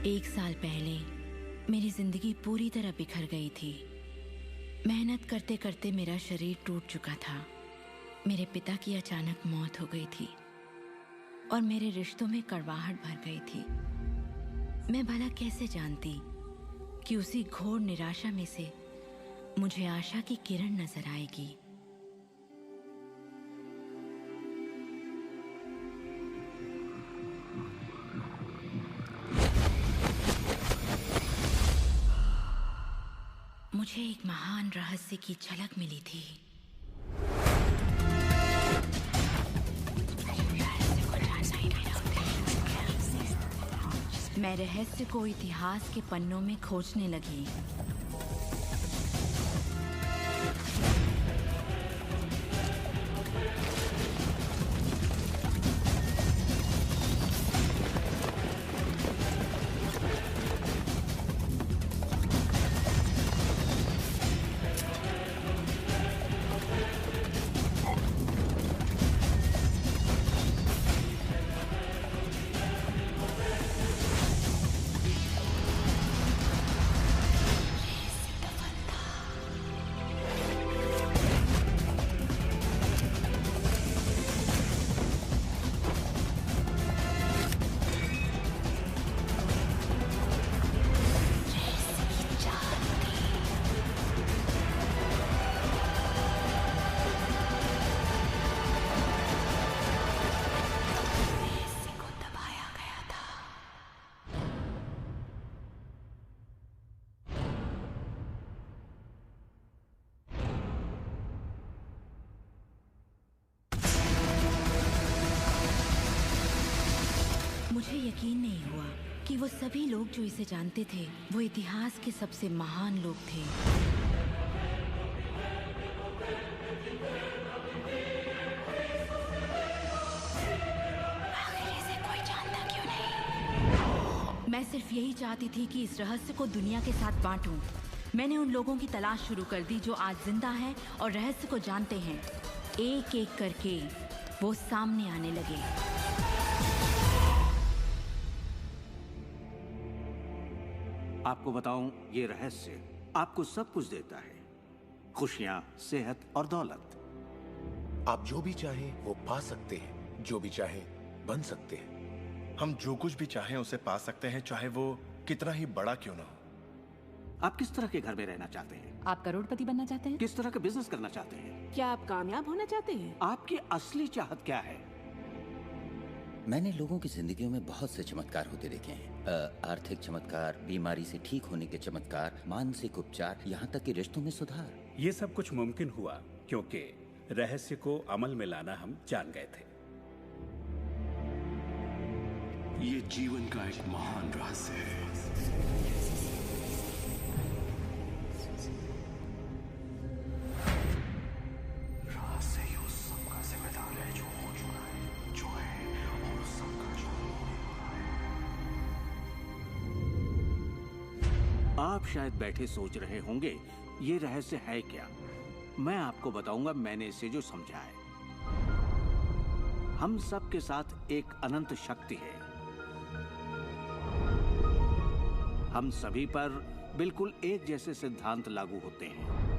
1 साल पहले मेरी जिंदगी पूरी तरह बिखर गई थी। मेहनत करते करते मेरा शरीर टूट चुका था। मेरे पिता की अचानक मौत हो गई थी और मेरे रिश्तों में कड़वाहट भर गई थी। मैं भला कैसे जानती कि उसी घोर निराशा में से मुझे आशा की किरण नजर आएगी। मुझे एक महान रहस्य की झलक मिली थी। मैं रहस्य को इतिहास के पन्नों में खोजने लगी। मुझे यकीन नहीं हुआ कि वो सभी लोग जो इसे जानते थे वो इतिहास के सबसे महान लोग थे। आखिर इसे कोई जानता क्यों नहीं? मैं सिर्फ यही चाहती थी कि इस रहस्य को दुनिया के साथ बांटूं। मैंने उन लोगों की तलाश शुरू कर दी जो आज जिंदा हैं और रहस्य को जानते हैं। एक एक करके वो सामने आने लगे। आपको बताऊं, ये रहस्य आपको सब कुछ देता है, खुशियां, सेहत और दौलत। आप जो भी चाहें वो पा सकते हैं, जो भी चाहें बन सकते हैं। हम जो कुछ भी चाहें उसे पा सकते हैं, चाहे वो कितना ही बड़ा क्यों ना हो। आप किस तरह के घर में रहना चाहते हैं? आप करोड़पति बनना चाहते हैं? किस तरह का बिजनेस करना चाहते हैं? क्या आप कामयाब होना चाहते हैं? आपकी असली चाहत क्या है? मैंने लोगों की जिंदगियों में बहुत से चमत्कार होते देखे हैं। आर्थिक चमत्कार, बीमारी से ठीक होने के चमत्कार, मानसिक उपचार, यहाँ तक कि रिश्तों में सुधार। ये सब कुछ मुमकिन हुआ क्योंकि रहस्य को अमल में लाना हम जान गए थे। ये जीवन का एक महान रहस्य है। रहस्य ही उस सब का जिम्मेदार है जो हो चुका है, जो है, और उस सब का जो होने वाला है। आप शायद बैठे सोच रहे होंगे ये रहस्य है क्या। मैं आपको बताऊंगा मैंने इसे जो समझा है। हम सब के साथ एक अनंत शक्ति है। हम सभी पर बिल्कुल एक जैसे सिद्धांत लागू होते हैं।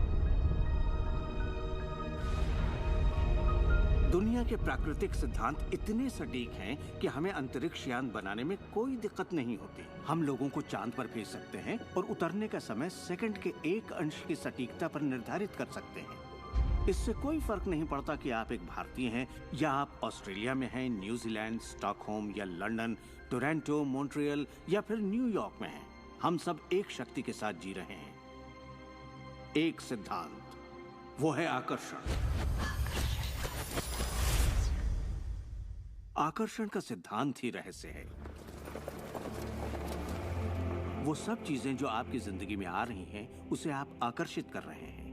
दुनिया के प्राकृतिक सिद्धांत इतने सटीक हैं कि हमें अंतरिक्ष यान बनाने में कोई दिक्कत नहीं होती। हम लोगों को चांद पर भेज सकते हैं और उतरने का समय सेकंड के 1 अंश की सटीकता पर निर्धारित कर सकते हैं। इससे कोई फर्क नहीं पड़ता कि आप एक भारतीय हैं या आप ऑस्ट्रेलिया में हैं, न्यूजीलैंड, स्टॉकहोम या लंदन, टोरंटो, मॉन्ट्रियल या फिर न्यूयॉर्क में हैं। हम सब एक शक्ति के साथ जी रहे हैं, एक सिद्धांत, वो है आकर्षण। आकर्षण का सिद्धांत ही रहस्य है। वो सब चीजें जो आपकी जिंदगी में आ रही हैं, उसे आप आकर्षित कर रहे हैं,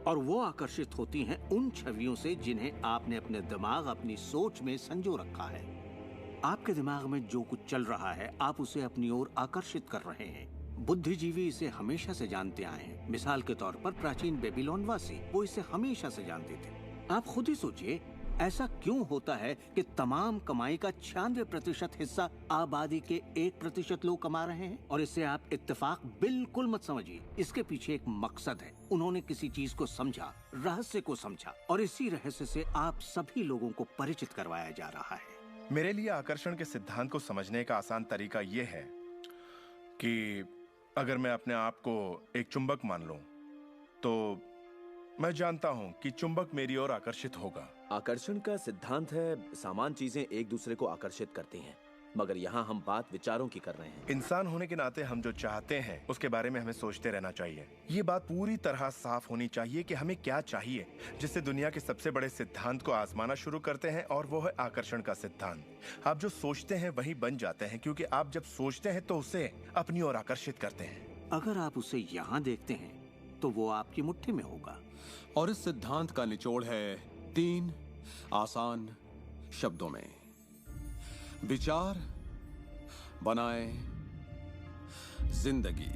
और वो आकर्षित होती हैं उन छवियों से जिन्हें आपने अपने दिमाग, अपनी सोच में संजो रखा है। आपके दिमाग में जो कुछ चल रहा है, आप उसे अपनी ओर आकर्षित कर रहे हैं। बुद्धिजीवी इसे हमेशा से जानते आए हैं। मिसाल के तौर पर प्राचीन बेबीलोन वासी, वो इसे हमेशा से जानते थे। आप खुद ही सोचिए, ऐसा क्यों होता है कि तमाम कमाई का 96% हिस्सा आबादी के 1% लोग कमा रहे हैं? और इससे आप इत्तेफाक बिल्कुल मत समझिए। इसके पीछे एक मकसद है। उन्होंने किसी चीज को समझा, रहस्य को समझा, और इसी रहस्य से आप सभी लोगों को परिचित करवाया जा रहा है। मेरे लिए आकर्षण के सिद्धांत को समझने का आसान तरीका यह है कि अगर मैं अपने आप को एक चुंबक मान लूं, तो मैं जानता हूं कि चुंबक मेरी ओर आकर्षित होगा। आकर्षण का सिद्धांत है सामान चीजें एक दूसरे को आकर्षित करती हैं, मगर यहाँ हम बात विचारों की कर रहे हैं। इंसान होने के नाते हम जो चाहते हैं उसके बारे में हमें सोचते रहना चाहिए। ये बात पूरी तरह साफ होनी चाहिए कि हमें क्या चाहिए, जिससे दुनिया के सबसे बड़े सिद्धांत को आजमाना शुरू करते हैं, और वो है आकर्षण का सिद्धांत। आप जो सोचते हैं वही बन जाते हैं, क्योंकि आप जब सोचते हैं तो उसे अपनी ओर आकर्षित करते हैं। अगर आप उसे यहाँ देखते हैं तो वो आपकी मुट्ठी में होगा। और इस सिद्धांत का निचोड़ है 3 आसान शब्दों में: विचार बनाए जिंदगी।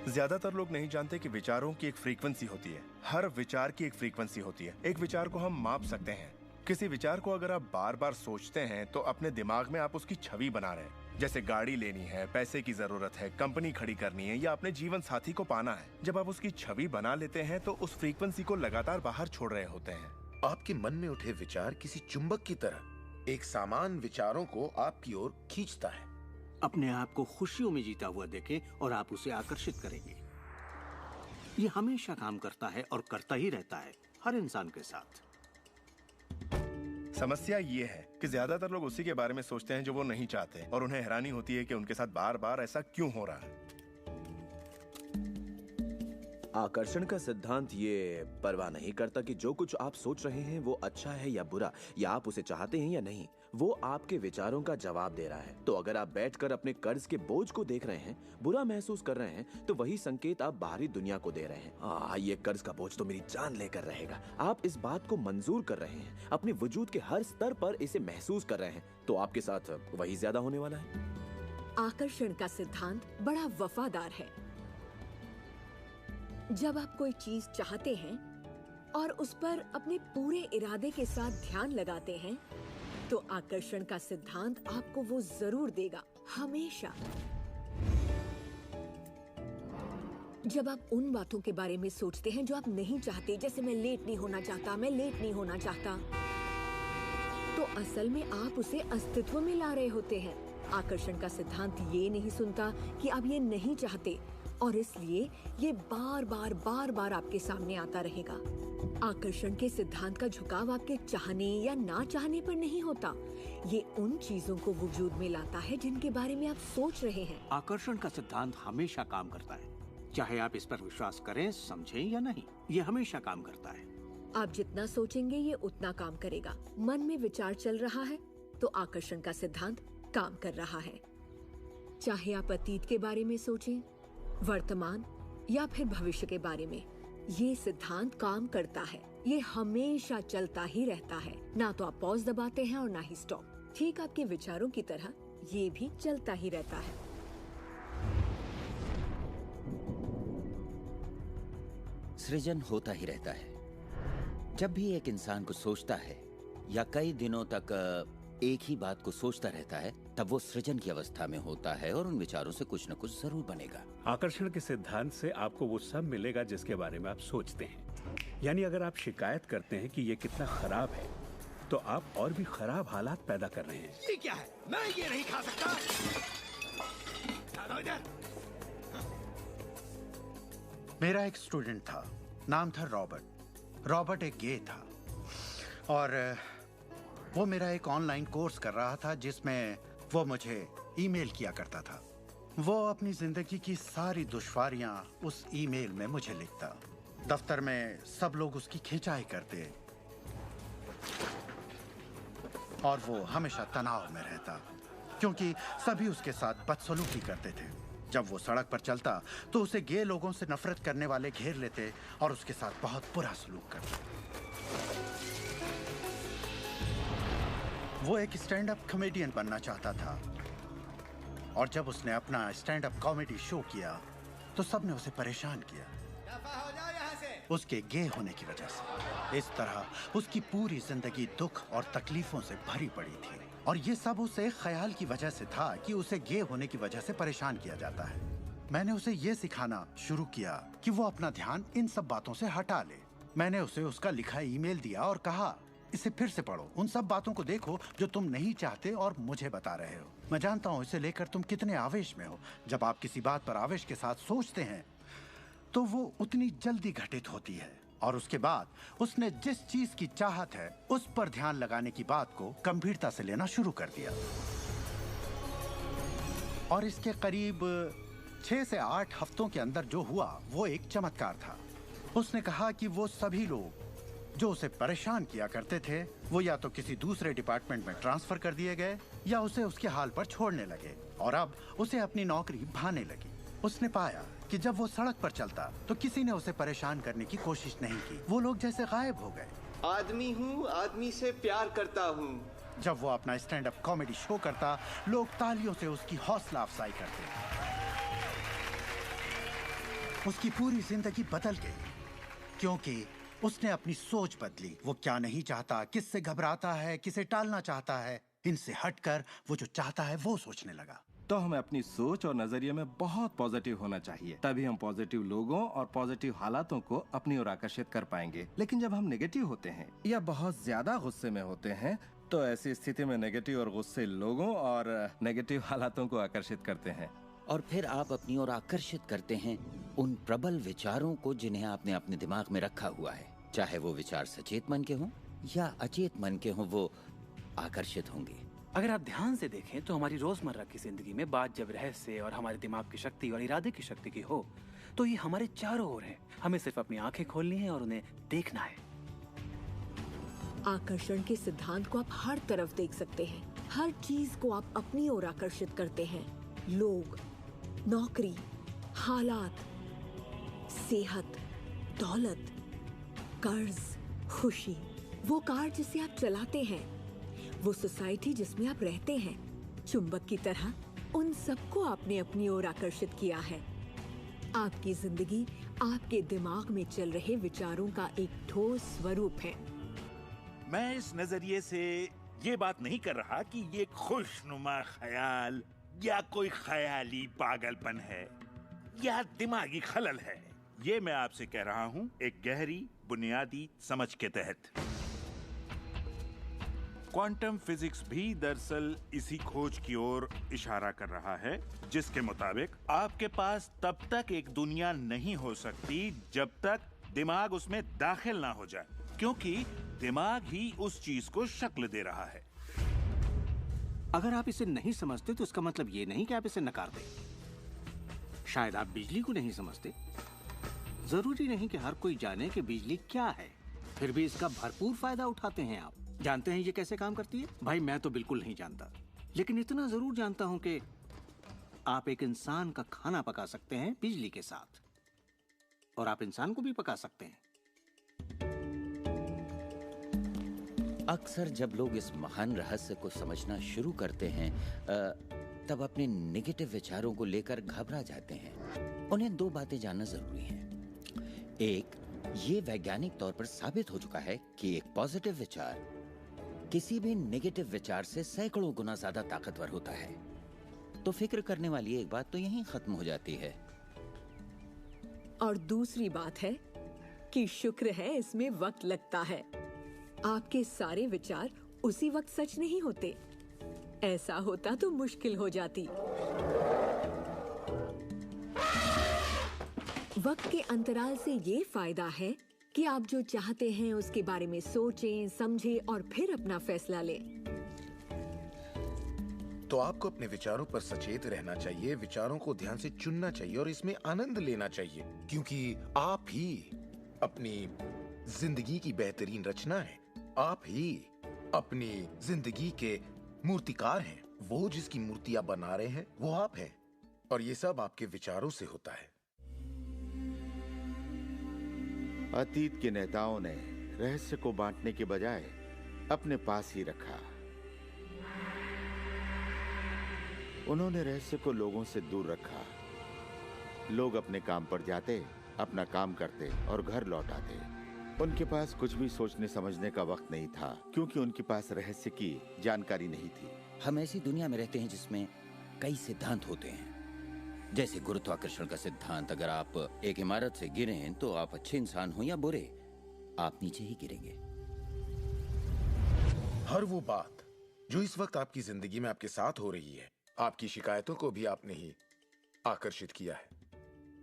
ज्यादातर लोग नहीं जानते कि विचारों की एक फ्रीक्वेंसी होती है। हर विचार की एक फ्रीक्वेंसी होती है। एक विचार को हम माप सकते हैं। किसी विचार को अगर आप बार बार सोचते हैं तो अपने दिमाग में आप उसकी छवि बना रहे हैं। जैसे गाड़ी लेनी है, पैसे की जरूरत है, कंपनी खड़ी करनी है, या अपने जीवन साथी को पाना है। जब आप उसकी छवि बना लेते हैं तो उस फ्रीक्वेंसी को लगातार बाहर छोड़ रहे होते हैं। आपके मन में उठे विचार किसी चुंबक की तरह एक सामान विचारों को आपकी ओर खींचता है। अपने आप को खुशियों में जीता हुआ देखें और आप उसे आकर्षित करेंगे। ये हमेशा काम करता है और करता ही रहता है, हर इंसान के साथ। समस्या ये है कि ज्यादातर लोग उसी के बारे में सोचते हैं जो वो नहीं चाहते, और उन्हें हैरानी होती है कि उनके साथ बार बार ऐसा क्यों हो रहा है। आकर्षण का सिद्धांत ये परवाह नहीं करता कि जो कुछ आप सोच रहे हैं वो अच्छा है या बुरा, या आप उसे चाहते हैं या नहीं। वो आपके विचारों का जवाब दे रहा है। तो अगर आप बैठकर अपने कर्ज के बोझ को देख रहे हैं, बुरा महसूस कर रहे हैं, तो वही संकेत आप बाहरी दुनिया को दे रहे हैं। ये कर्ज का बोझ तो मेरी जान लेकर रहेगा। आप इस बात को मंजूर कर रहे हैं, अपने वजूद के हर स्तर पर इसे महसूस कर रहे हैं, तो आपके साथ वही ज्यादा होने वाला है। आकर्षण का सिद्धांत बड़ा वफादार है। जब आप कोई चीज चाहते हैं और उस पर अपने पूरे इरादे के साथ ध्यान लगाते हैं, तो आकर्षण का सिद्धांत आपको वो जरूर देगा, हमेशा। जब आप उन बातों के बारे में सोचते हैं जो आप नहीं चाहते, जैसे मैं लेट नहीं होना चाहता, मैं लेट नहीं होना चाहता, तो असल में आप उसे अस्तित्व में ला रहे होते हैं। आकर्षण का सिद्धांत ये नहीं सुनता कि आप ये नहीं चाहते, और इसलिए ये बार बार आपके सामने आता रहेगा। आकर्षण के सिद्धांत का झुकाव आपके चाहने या ना चाहने पर नहीं होता। ये उन चीजों को वजूद में लाता है जिनके बारे में आप सोच रहे हैं। आकर्षण का सिद्धांत हमेशा काम करता है, चाहे आप इस पर विश्वास करें, समझें या नहीं। ये हमेशा काम करता है। आप जितना सोचेंगे ये उतना काम करेगा। मन में विचार चल रहा है तो आकर्षण का सिद्धांत काम कर रहा है। चाहे आप अतीत के बारे में सोचें, वर्तमान या फिर भविष्य के बारे में, ये सिद्धांत काम करता है। ये हमेशा चलता ही रहता है। ना तो आप पॉज दबाते हैं और ना ही स्टॉप। ठीक आपके विचारों की तरह ये भी चलता ही रहता है। सृजन होता ही रहता है। जब भी एक इंसान को सोचता है या कई दिनों तक एक ही बात को सोचता रहता है, तब वो सृजन की अवस्था में होता है और उन विचारों से कुछ न कुछ जरूर बनेगा। आकर्षण के सिद्धांत से आपको वो सब मिलेगा जिसके बारे में आप सोचते हैं। यानी अगर आप शिकायत करते हैं कि ये कितना खराब है, तो आप और भी खराब हालात पैदा कर रहे हैं। ये क्या है? मैं ये नहीं खा सकता। मेरा एक स्टूडेंट था, नाम था रॉबर्ट। रॉबर्ट एक गे था और वो मेरा एक ऑनलाइन कोर्स कर रहा था जिसमें वो मुझे ईमेल किया करता था। वो अपनी जिंदगी की सारी दुश्वारियां उस ईमेल में मुझे लिखता। दफ्तर में सब लोग उसकी खिंचाई करते और वो हमेशा तनाव में रहता क्योंकि सभी उसके साथ बदसलूकी करते थे। जब वो सड़क पर चलता तो उसे गे लोगों से नफरत करने वाले घेर लेते और उसके साथ बहुत बुरा सलूक करते। वो एक स्टैंड अप कॉमेडियन बनना चाहता था और जब उसने अपना स्टैंड अप कॉमेडी शो किया तो सबने उसे परेशान किया। दफा हो जाओ यहाँ से। उसके गे होने की वजह से। इस तरह उसकी पूरी जिंदगी दुख और तकलीफों से भरी पड़ी थी, और ये सब उसे ख्याल की वजह से था कि उसे गे होने की वजह से परेशान किया जाता है। मैंने उसे ये सिखाना शुरू किया कि वो अपना ध्यान इन सब बातों से हटा ले। मैंने उसे उसका लिखा ईमेल दिया और कहा, इसे फिर से पढ़ो, उन सब बातों को देखो जो तुम नहीं चाहते और मुझे बता रहे हो। मैं जानता हूँ इसे लेकर तुम कितने आवेश में हो। जब आप किसी बात पर आवेश के साथ सोचते हैं तो वो उतनी जल्दी घटित होती है। और उसके बाद उसने जिस चीज की चाहत है उस पर ध्यान लगाने की बात को गंभीरता से लेना शुरू कर दिया। और इसके करीब 6 से 8 हफ्तों के अंदर जो हुआ वो एक चमत्कार था। उसने कहा कि वो सभी लोग जो उसे परेशान किया करते थे वो या तो किसी दूसरे डिपार्टमेंट में ट्रांसफर कर दिए गए या उसे उसके हाल पर छोड़ने लगे, और अब उसे अपनी नौकरी भाने लगी। उसने पाया कि जब वो सड़क पर चलता तो किसी ने उसे परेशान करने की कोशिश नहीं की। वो लोग जैसे गायब हो गए। आदमी हूँ, आदमी से प्यार करता हूँ। जब वो अपना स्टैंड अप कॉमेडी शो करता, लोग तालियों से उसकी हौसला अफजाई करते। उसकी पूरी जिंदगी बदल गई क्योंकि उसने अपनी सोच बदली। वो क्या नहीं चाहता, किससे घबराता है, किसे टालना चाहता है, इनसे हटकर वो जो चाहता है वो सोचने लगा। तो हमें अपनी सोच और नजरिए में बहुत पॉजिटिव होना चाहिए, तभी हम पॉजिटिव लोगों और पॉजिटिव हालातों को अपनी ओर आकर्षित कर पाएंगे। लेकिन जब हम नेगेटिव होते हैं या बहुत ज्यादा गुस्से में होते हैं तो ऐसी स्थिति में नेगेटिव और गुस्से लोगों और नेगेटिव हालातों को आकर्षित करते हैं, और फिर आप अपनी ओर आकर्षित करते हैं उन प्रबल विचारों को जिन्हें आपने अपने दिमाग में रखा हुआ है। चाहे वो विचार सचेत मन के हों या अचेत मन के हों, वो आकर्षित होंगे। अगर आप ध्यान से देखें तो हमारी रोजमर्रा की जिंदगी में बात जब रहस्य और हमारे दिमाग की शक्ति और इरादे की शक्ति की हो तो ये हमारे चारों ओर है। हमें सिर्फ अपनी आंखें खोलनी है और उन्हें देखना है। आकर्षण के सिद्धांत को आप हर तरफ देख सकते हैं। हर चीज को आप अपनी ओर आकर्षित करते हैं। लोग, नौकरी, हालात, सेहत, दौलत, कर्ज, खुशी, वो कार जिसे आप चलाते हैं, वो सोसाइटी जिसमें आप रहते हैं, चुंबक की तरह उन सबको आपने अपनी ओर आकर्षित किया है। आपकी जिंदगी आपके दिमाग में चल रहे विचारों का एक ठोस स्वरूप है। मैं इस नजरिए से ये बात नहीं कर रहा कि ये खुशनुमा ख्याल या कोई ख्याली पागलपन है या दिमागी खलल है। ये मैं आपसे कह रहा हूं एक गहरी बुनियादी समझ के तहत। क्वांटम फिजिक्स भी दरअसल इसी खोज की ओर इशारा कर रहा है जिसके मुताबिक आपके पास तब तक एक दुनिया नहीं हो सकती जब तक दिमाग उसमें दाखिल ना हो जाए, क्योंकि दिमाग ही उस चीज को शक्ल दे रहा है। अगर आप इसे नहीं समझते तो इसका मतलब ये नहीं कि आप इसे नकार दें। शायद आप बिजली को नहीं समझते। जरूरी नहीं कि हर कोई जाने कि बिजली क्या है, फिर भी इसका भरपूर फायदा उठाते हैं आप। जानते हैं ये कैसे काम करती है? भाई मैं तो बिल्कुल नहीं जानता, लेकिन इतना जरूर जानता हूं कि आप एक इंसान का खाना पका सकते हैं बिजली के साथ, और आप इंसान को भी पका सकते हैं। अक्सर जब लोग इस महान रहस्य को समझना शुरू करते हैं तब अपने नेगेटिव विचारों को लेकर घबरा जाते हैं। उन्हें 2 बातें जानना जरूरी हैं। एक, ये वैज्ञानिक तौर पर साबित हो चुका है कि एक पॉजिटिव विचार किसी भी नेगेटिव विचार से सैकड़ों गुना ज्यादा ताकतवर होता है। तो फिक्र करने वाली एक बात तो यहीं खत्म हो जाती है। और दूसरी बात है कि शुक्र है इसमें वक्त लगता है। आपके सारे विचार उसी वक्त सच नहीं होते। ऐसा होता तो मुश्किल हो जाती। वक्त के अंतराल से ये फायदा है कि आप जो चाहते हैं उसके बारे में सोचें, समझें और फिर अपना फैसला लें। तो आपको अपने विचारों पर सचेत रहना चाहिए, विचारों को ध्यान से चुनना चाहिए और इसमें आनंद लेना चाहिए, क्योंकि आप ही अपनी जिंदगी की बेहतरीन रचना है। आप ही अपनी जिंदगी के मूर्तिकार हैं। वो जिसकी मूर्तियां बना रहे हैं वो आप हैं, और ये सब आपके विचारों से होता है। अतीत के नेताओं ने रहस्य को बांटने के बजाय अपने पास ही रखा। उन्होंने रहस्य को लोगों से दूर रखा। लोग अपने काम पर जाते अपना काम करते और घर लौट आते। उनके पास कुछ भी सोचने समझने का वक्त नहीं था, क्योंकि उनके पास रहस्य की जानकारी नहीं थी। हम ऐसी दुनिया में रहते हैं जिसमें कई सिद्धांत होते हैं, जैसे गुरुत्वाकर्षण का सिद्धांत। अगर आप एक इमारत से गिरें तो आप अच्छे इंसान हो या बुरे, आप नीचे ही गिरेंगे। हर वो बात जो इस वक्त आपकी जिंदगी में आपके साथ हो रही है, आपकी शिकायतों को भी आपने ही आकर्षित किया है।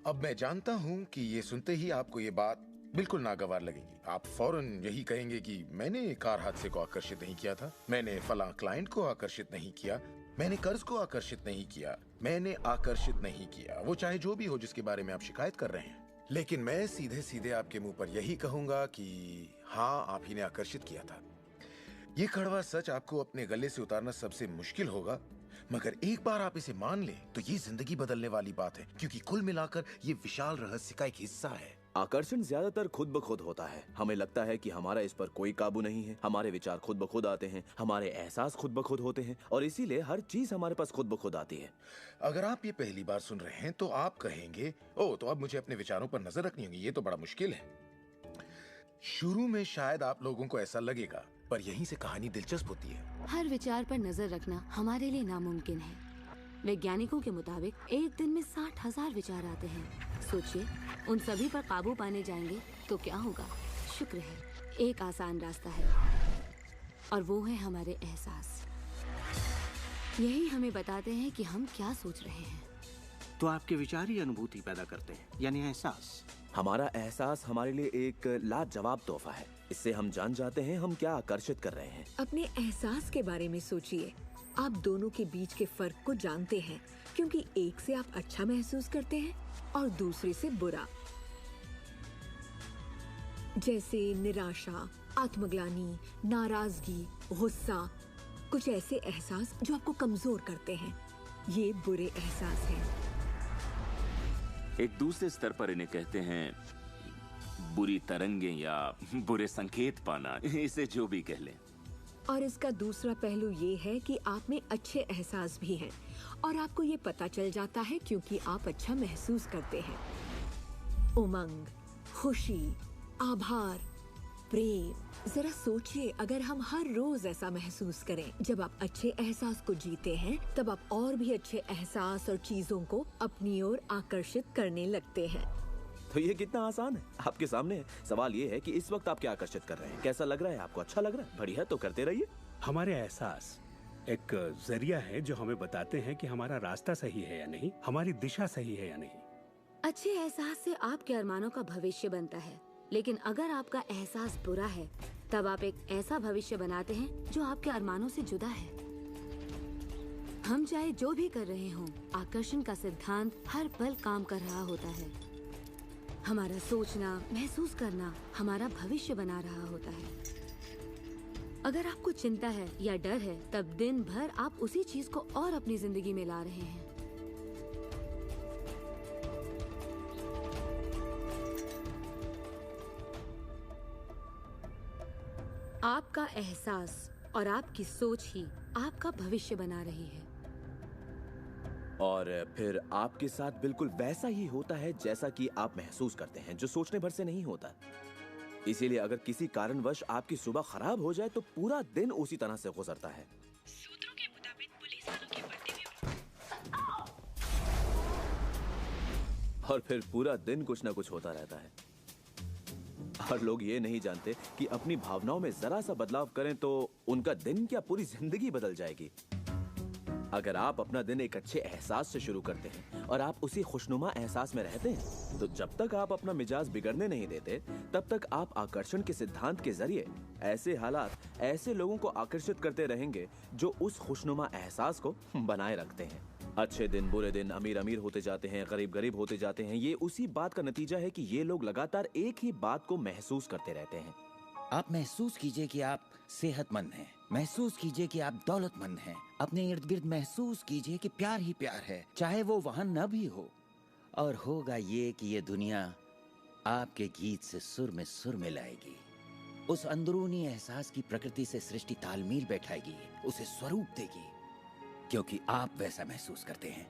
अब मैं जानता हूं कि ये सुनते ही आपको ये बात बिल्कुल नागवार लगेगी। आप फौरन यही कहेंगे कि मैंने कार हादसे को आकर्षित नहीं किया था, मैंने फलां क्लाइंट को आकर्षित नहीं किया, मैंने कर्ज को आकर्षित नहीं किया, मैंने आकर्षित नहीं किया, वो चाहे जो भी हो जिसके बारे में आप शिकायत कर रहे हैं। लेकिन मैं सीधे सीधे आपके मुंह पर यही कहूंगा कि हाँ, आप ही ने आकर्षित किया था। ये कड़वा सच आपको अपने गले से उतारना सबसे मुश्किल होगा, मगर एक बार आप इसे मान लें तो ये जिंदगी बदलने वाली बात है, क्योंकि कुल मिलाकर ये विशाल रहस्य का एक हिस्सा है। आकर्षण ज्यादातर खुद ब खुद होता है। हमें लगता है कि हमारा इस पर कोई काबू नहीं है। हमारे विचार खुद ब खुद आते हैं, हमारे एहसास खुद ब खुद होते हैं, और इसीलिए हर चीज हमारे पास खुद ब खुद आती है। अगर आप ये पहली बार सुन रहे हैं तो आप कहेंगे, ओ तो अब मुझे अपने विचारों पर नजर रखनी होगी, ये तो बड़ा मुश्किल है। शुरू में शायद आप लोगों को ऐसा लगेगा, पर यहीं से कहानी दिलचस्प होती है। हर विचार पर नजर रखना हमारे लिए नामुमकिन है। वैज्ञानिकों के मुताबिक एक दिन में 60,000 विचार आते हैं। सोचिए, उन सभी पर काबू पाने जाएंगे तो क्या होगा? शुक्र है एक आसान रास्ता है, और वो है हमारे एहसास। यही हमें बताते हैं कि हम क्या सोच रहे हैं। तो आपके विचार ही अनुभूति पैदा करते हैं, यानी एहसास। हमारा एहसास हमारे लिए एक लाजवाब तोहफा है। इससे हम जान जाते हैं हम क्या आकर्षित कर रहे हैं। अपने एहसास के बारे में सोचिए। आप दोनों के बीच के फर्क को जानते हैं, क्योंकि एक से आप अच्छा महसूस करते हैं और दूसरे से बुरा। जैसे निराशा, आत्मग्लानि, नाराजगी, गुस्सा, कुछ ऐसे एहसास जो आपको कमजोर करते हैं, ये बुरे एहसास हैं। एक दूसरे स्तर पर इन्हें कहते हैं बुरी तरंगें या बुरे संकेत पाना, इसे जो भी कह लें। और इसका दूसरा पहलू ये है कि आप में अच्छे एहसास भी हैं, और आपको ये पता चल जाता है क्योंकि आप अच्छा महसूस करते हैं। उमंग, खुशी, आभार, प्रेम। जरा सोचिए, अगर हम हर रोज ऐसा महसूस करें। जब आप अच्छे एहसास को जीते हैं, तब आप और भी अच्छे एहसास और चीजों को अपनी ओर आकर्षित करने लगते हैं। तो ये कितना आसान है, आपके सामने है। सवाल ये है कि इस वक्त आप क्या आकर्षित कर रहे हैं। कैसा लग रहा है आपको? अच्छा लग रहा है? बढ़िया, तो करते रहिए। हमारे एहसास एक जरिया है जो हमें बताते हैं कि हमारा रास्ता सही है या नहीं, हमारी दिशा सही है या नहीं। अच्छे एहसास से आपके अरमानों का भविष्य बनता है, लेकिन अगर आपका एहसास बुरा है, तब आप एक ऐसा भविष्य बनाते हैं जो आपके अरमानों से जुदा है। हम चाहे जो भी कर रहे हों, आकर्षण का सिद्धांत हर पल काम कर रहा होता है। हमारा सोचना, महसूस करना हमारा भविष्य बना रहा होता है। अगर आपको चिंता है या डर है, तब दिन भर आप उसी चीज को और अपनी जिंदगी में ला रहे हैं। आपका एहसास और आपकी सोच ही आपका भविष्य बना रही है। और फिर आपके साथ बिल्कुल वैसा ही होता है जैसा कि आप महसूस करते हैं, जो सोचने भर से नहीं होता। इसीलिए अगर किसी कारणवश आपकी सुबह खराब हो जाए तो पूरा दिन उसी तरह से गुजरता है। सूत्रों के मुताबिक पुलिस वालों के वर्दी में और फिर पूरा दिन कुछ ना कुछ होता रहता है। और लोग ये नहीं जानते कि अपनी भावनाओं में जरा सा बदलाव करें तो उनका दिन क्या पूरी जिंदगी बदल जाएगी। अगर आप अपना दिन एक अच्छे एहसास से शुरू करते हैं और आप उसी खुशनुमा एहसास में रहते हैं, तो जब तक आप अपना मिजाज बिगड़ने नहीं देते, तब तक आप आकर्षण के सिद्धांत के जरिए ऐसे हालात, ऐसे लोगों को आकर्षित करते रहेंगे जो उस खुशनुमा एहसास को बनाए रखते हैं। अच्छे दिन, बुरे दिन, अमीर अमीर होते जाते हैं, गरीब गरीब होते जाते हैं। ये उसी बात का नतीजा है कि ये लोग लगातार एक ही बात को महसूस करते रहते हैं। आप महसूस कीजिए कि आप सेहतमंद हैं, महसूस कीजिए कि आप दौलतमंद हैं, अपने इर्द गिर्द महसूस कीजिए कि प्यार ही प्यार है, चाहे वो वहां न भी हो। और होगा ये कि ये दुनिया आपके गीत से सुर में सुर मिलाएगी। उस अंदरूनी एहसास की प्रकृति से सृष्टि तालमेल बैठाएगी, उसे स्वरूप देगी, क्योंकि आप वैसा महसूस करते हैं।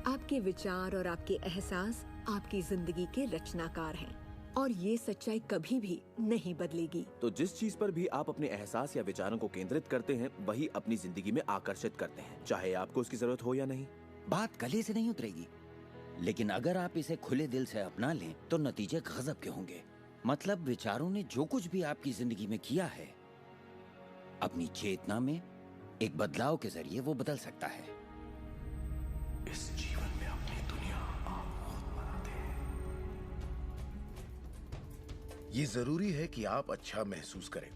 आपके विचार और आपके एहसास आपकी जिंदगी के रचनाकार हैं और ये सच्चाई कभी भी नहीं बदलेगी। तो जिस चीज पर भी आप अपने एहसास या विचारों को केंद्रित करते हैं वही अपनी जिंदगी में आकर्षित करते हैं, चाहे आपको उसकी जरूरत हो या नहीं। बात गले से नहीं उतरेगी, लेकिन अगर आप इसे खुले दिल से अपना लें तो नतीजे गजब के होंगे। मतलब विचारों ने जो कुछ भी आपकी जिंदगी में किया है, अपनी चेतना में एक बदलाव के जरिए वो बदल सकता है। इस जीवन में अपनी दुनिया आप खुद बनाते हैं। ये जरूरी है कि आप अच्छा महसूस करें,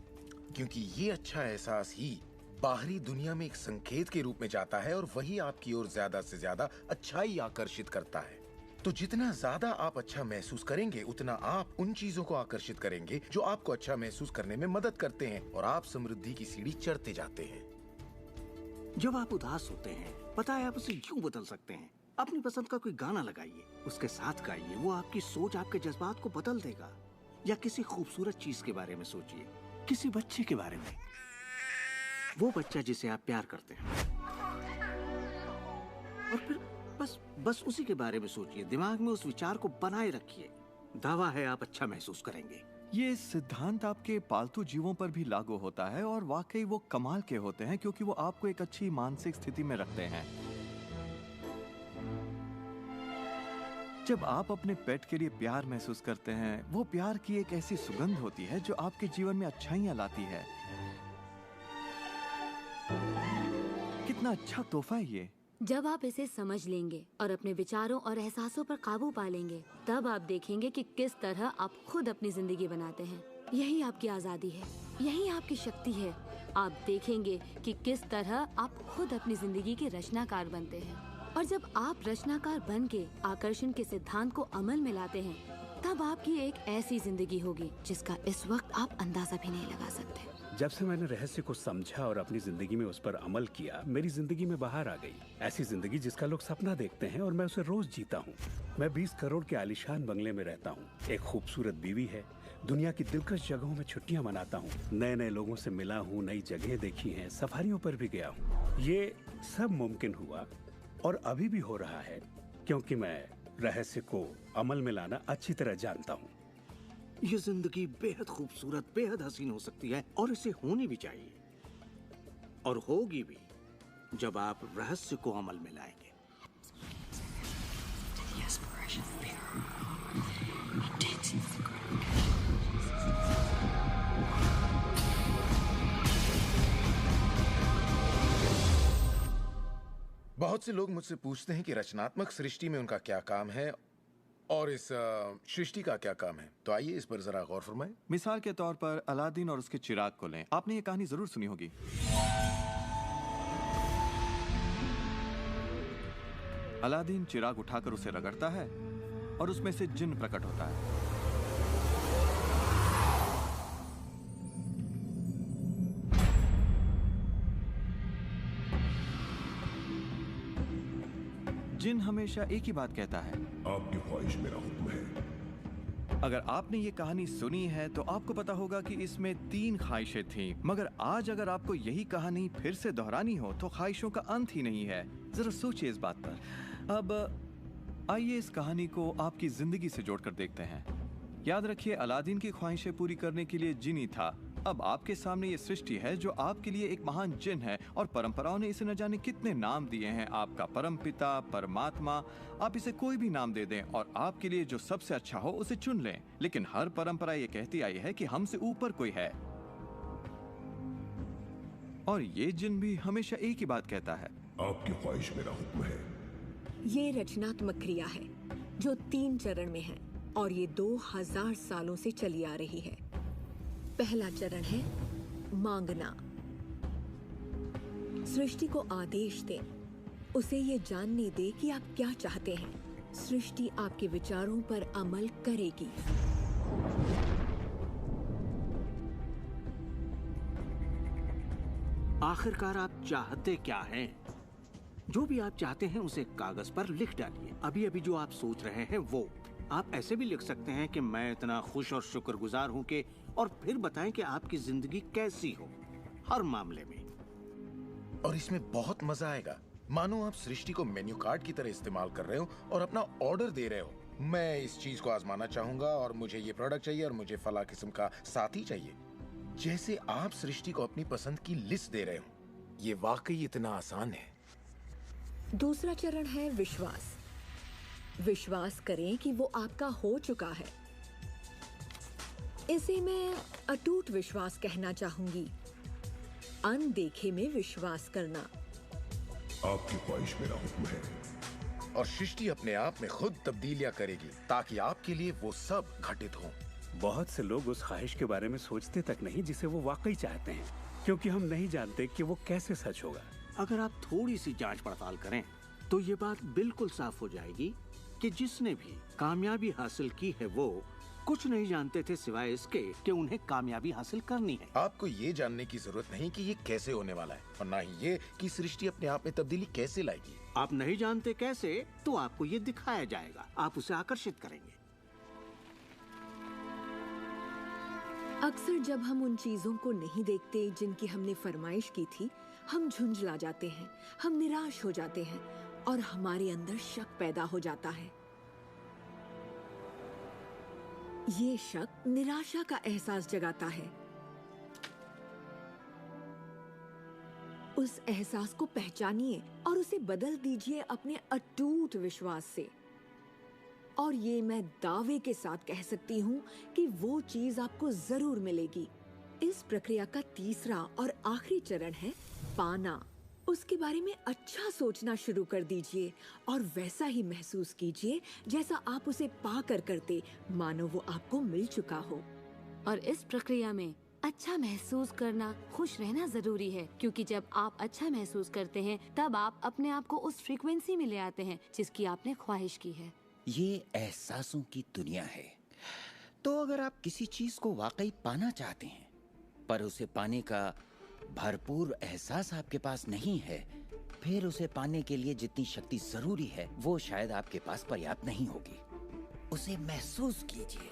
क्योंकि ये अच्छा एहसास ही बाहरी दुनिया में एक संकेत के रूप में जाता है और वही आपकी ओर ज्यादा से ज्यादा अच्छाई आकर्षित करता है। तो जितना ज्यादा आप अच्छा महसूस करेंगे, उतना आप उन चीजों को आकर्षित करेंगे जो आपको अच्छा महसूस करने में मदद करते हैं और आप समृद्धि की सीढ़ी चढ़ते जाते हैं। जब आप उदास होते हैं, पता है आप उसे यूं बदल सकते हैं। अपनी पसंद का कोई गाना लगाइए, उसके साथ गाइए, वो आपकी सोच, आपके जज्बात को बदल देगा। या किसी खूबसूरत चीज के बारे में सोचिए, किसी बच्चे के बारे में, वो बच्चा जिसे आप प्यार करते हैं, और फिर बस उसी के बारे में सोचिए। दिमाग में उस विचार को बनाए रखिए। दावा है आप अच्छा महसूस करेंगे। ये सिद्धांत आपके पालतू जीवों पर भी लागू होता है और वाकई वो कमाल के होते हैं, क्योंकि वो आपको एक अच्छी मानसिक स्थिति में रखते हैं। जब आप अपने पेट के लिए प्यार महसूस करते हैं, वो प्यार की एक ऐसी सुगंध होती है जो आपके जीवन में अच्छाइयाँ लाती है। कितना अच्छा तोहफा है ये। जब आप इसे समझ लेंगे और अपने विचारों और एहसासों पर काबू पा लेंगे, तब आप देखेंगे कि किस तरह आप खुद अपनी जिंदगी बनाते हैं। यही आपकी आजादी है, यही आपकी शक्ति है। आप देखेंगे कि किस तरह आप खुद अपनी जिंदगी के रचनाकार बनते हैं। और जब आप रचनाकार बन के आकर्षण के सिद्धांत को अमल में लाते हैं, तब आपकी एक ऐसी जिंदगी होगी जिसका इस वक्त आप अंदाजा भी नहीं लगा सकते। जब से मैंने रहस्य को समझा और अपनी जिंदगी में उस पर अमल किया, मेरी जिंदगी में बाहर आ गई ऐसी जिंदगी जिसका लोग सपना देखते हैं और मैं उसे रोज जीता हूँ। मैं 20 करोड़ के आलीशान बंगले में रहता हूँ, एक खूबसूरत बीवी है, दुनिया की दिलकश जगहों में छुट्टियाँ मनाता हूँ, नए नए लोगों से मिला हूँ, नई जगह देखी हैं, सफारियों पर भी गया हूँ। ये सब मुमकिन हुआ और अभी भी हो रहा है क्योंकि मैं रहस्य को अमल में लाना अच्छी तरह जानता हूँ। ये जिंदगी बेहद खूबसूरत, बेहद हसीन हो सकती है और इसे होनी भी चाहिए, और होगी भी जब आप रहस्य को अमल में लाएंगे। बहुत से लोग मुझसे पूछते हैं कि रचनात्मक सृष्टि में उनका क्या काम है और इस सृष्टि का क्या काम है। तो आइए इस पर जरा गौर फरमाएं। मिसाल के तौर पर अलादीन और उसके चिराग को लें। आपने ये कहानी जरूर सुनी होगी। अलादीन चिराग उठाकर उसे रगड़ता है और उसमें से जिन्न प्रकट होता है। जिन हमेशा एक ही बात कहता है, आपकी ख्वाहिश मेरा हुक्म है। अगर आपने ये कहानी सुनी है तो आपको पता होगा कि इसमें 3 ख्वाहिशें थीं, मगर आज अगर आपको यही कहानी फिर से दोहरानी हो तो ख्वाहिशों का अंत ही नहीं है। जरा सोचिए इस बात पर। अब आइए इस कहानी को आपकी जिंदगी से जोड़कर देखते हैं। याद रखिए, अलादीन की ख्वाहिशें पूरी करने के लिए जिनी था। अब आपके सामने ये सृष्टि है जो आपके लिए एक महान जिन है और परंपराओं ने इसे न जाने कितने नाम दिए हैं। आपका परमपिता, परमात्मा, आप इसे कोई भी नाम दे दें और आपके लिए जो सबसे अच्छा हो उसे चुन लें। लेकिन हर परंपरा ये कहती आई है कि हमसे ऊपर कोई है, और ये जिन भी हमेशा एक ही बात कहता है, आपकी ख्वाहिश मेरा हुक्म है। ये रचनात्मक क्रिया है जो 3 चरण में है और ये 2000 सालों से चली आ रही है। पहला चरण है मांगना। सृष्टि को आदेश दें, उसे ये जानने दे कि आप क्या चाहते हैं। सृष्टि आपके विचारों पर अमल करेगी। आखिरकार आप चाहते क्या हैं? जो भी आप चाहते हैं उसे कागज पर लिख डालिए। अभी अभी जो आप सोच रहे हैं वो आप ऐसे भी लिख सकते हैं कि मैं इतना खुश और शुक्रगुजार हूं कि, और फिर बताएं कि आपकी जिंदगी कैसी हो हर मामले में। और इसमें बहुत मजा आएगा। मानो आप सृष्टि को मेन्यू कार्ड की तरह इस्तेमाल कर रहे हो और अपना ऑर्डर दे रहे हो। मैं इस चीज को आजमाना चाहूंगा और मुझे ये प्रोडक्ट चाहिए और मुझे फला किस्म का साथी चाहिए। जैसे आप सृष्टि को अपनी पसंद की लिस्ट दे रहे हो। ये वाकई इतना आसान है। दूसरा चरण है विश्वास। विश्वास करें कि वो आपका हो चुका है। इसे मैं अटूट विश्वास कहना चाहूंगी। अनदेखे में विश्वास करना। आपकी ख्वाहिश मेरा हुक्म है। और सृष्टि अपने आप में खुद तब्दीलियां करेगी ताकि आपके लिए वो सब घटित हो। बहुत से लोग उस ख्वाहिश के बारे में सोचते तक नहीं जिसे वो वाकई चाहते हैं, क्योंकि हम नहीं जानते कि वो कैसे सच होगा। अगर आप थोड़ी सी जांच पड़ताल करें तो ये बात बिल्कुल साफ हो जाएगी कि जिसने भी कामयाबी हासिल की है वो कुछ नहीं जानते थे सिवाय इसके कि उन्हें कामयाबी हासिल करनी है। आपको ये जानने की जरूरत नहीं कि ये कैसे होने वाला है और ना ही ये कि सृष्टि अपने आप में तब्दीली कैसे लाएगी। आप नहीं जानते कैसे, तो आपको ये दिखाया जाएगा। आप उसे आकर्षित करेंगे। अक्सर जब हम उन चीजों को नहीं देखते जिनकी हमने फरमाइश की थी, हम झुंझला जाते हैं, हम निराश हो जाते हैं और हमारे अंदर शक पैदा हो जाता है। ये शक निराशा का एहसास जगाता है। उस एहसास को पहचानिए और उसे बदल दीजिए अपने अटूट विश्वास से। और ये मैं दावे के साथ कह सकती हूँ कि वो चीज आपको जरूर मिलेगी। इस प्रक्रिया का तीसरा और आखिरी चरण है पाना। उसके बारे में अच्छा सोचना शुरू कर दीजिए और वैसा ही महसूस कीजिए जैसा आप उसे पाकर करते, मानो वो आपको मिल चुका हो। और इस प्रक्रिया में अच्छा महसूस करना, खुश रहना जरूरी है, क्योंकि जब आप अच्छा महसूस करते हैं तब आप अपने आप को उस फ्रीक्वेंसी में ले आते हैं जिसकी आपने ख्वाहिश की है। ये एहसासों की दुनिया है। तो अगर आप किसी चीज को वाकई पाना चाहते हैं पर उसे पाने का भरपूर एहसास आपके पास नहीं है, फिर उसे पाने के लिए जितनी शक्ति जरूरी है वो शायद आपके पास पर्याप्त नहीं होगी। उसे महसूस कीजिए।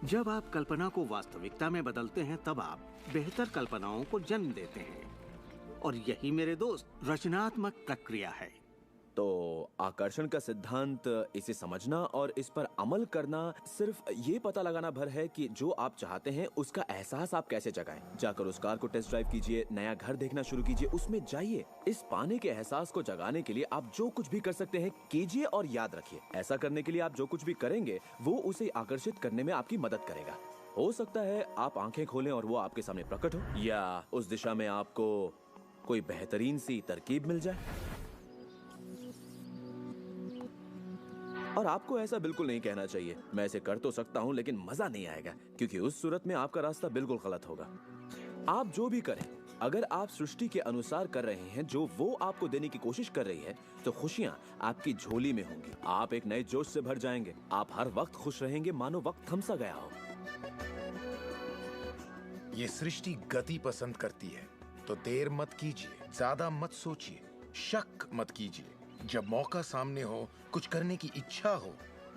जब आप कल्पना को वास्तविकता में बदलते हैं तब आप बेहतर कल्पनाओं को जन्म देते हैं। और यही मेरे दोस्त रचनात्मक प्रक्रिया है। तो आकर्षण का सिद्धांत, इसे समझना और इस पर अमल करना सिर्फ ये पता लगाना भर है कि जो आप चाहते हैं उसका एहसास आप कैसे जगाएं। जाकर उस कार को टेस्ट ड्राइव कीजिए, नया घर देखना शुरू कीजिए, उसमें जाइए। इस पाने के एहसास को जगाने के लिए आप जो कुछ भी कर सकते हैं कीजिए और याद रखिए, ऐसा करने के लिए आप जो कुछ भी करेंगे वो उसे आकर्षित करने में आपकी मदद करेगा। हो सकता है आप आंखें खोलें और वो आपके सामने प्रकट हो, या उस दिशा में आपको कोई बेहतरीन सी तरकीब मिल जाए। और आपको ऐसा बिल्कुल नहीं कहना चाहिए, मैं इसे कर तो सकता हूँ लेकिन मजा नहीं आएगा, क्योंकि उस सूरत में आपका रास्ता बिल्कुल गलत होगा। आप जो भी करें, अगर आप सृष्टि के अनुसार कर रहे हैं जो वो आपको देने की कोशिश कर रही है, तो खुशियाँ आपकी झोली में होंगी। आप एक नए जोश से भर जाएंगे। आप हर वक्त खुश रहेंगे मानो वक्त थम सा गया हो। ये सृष्टि गति पसंद करती है, तो देर मत कीजिए, ज्यादा मत सोचिए, शक मत कीजिए। जब मौका सामने हो, कुछ करने की इच्छा हो,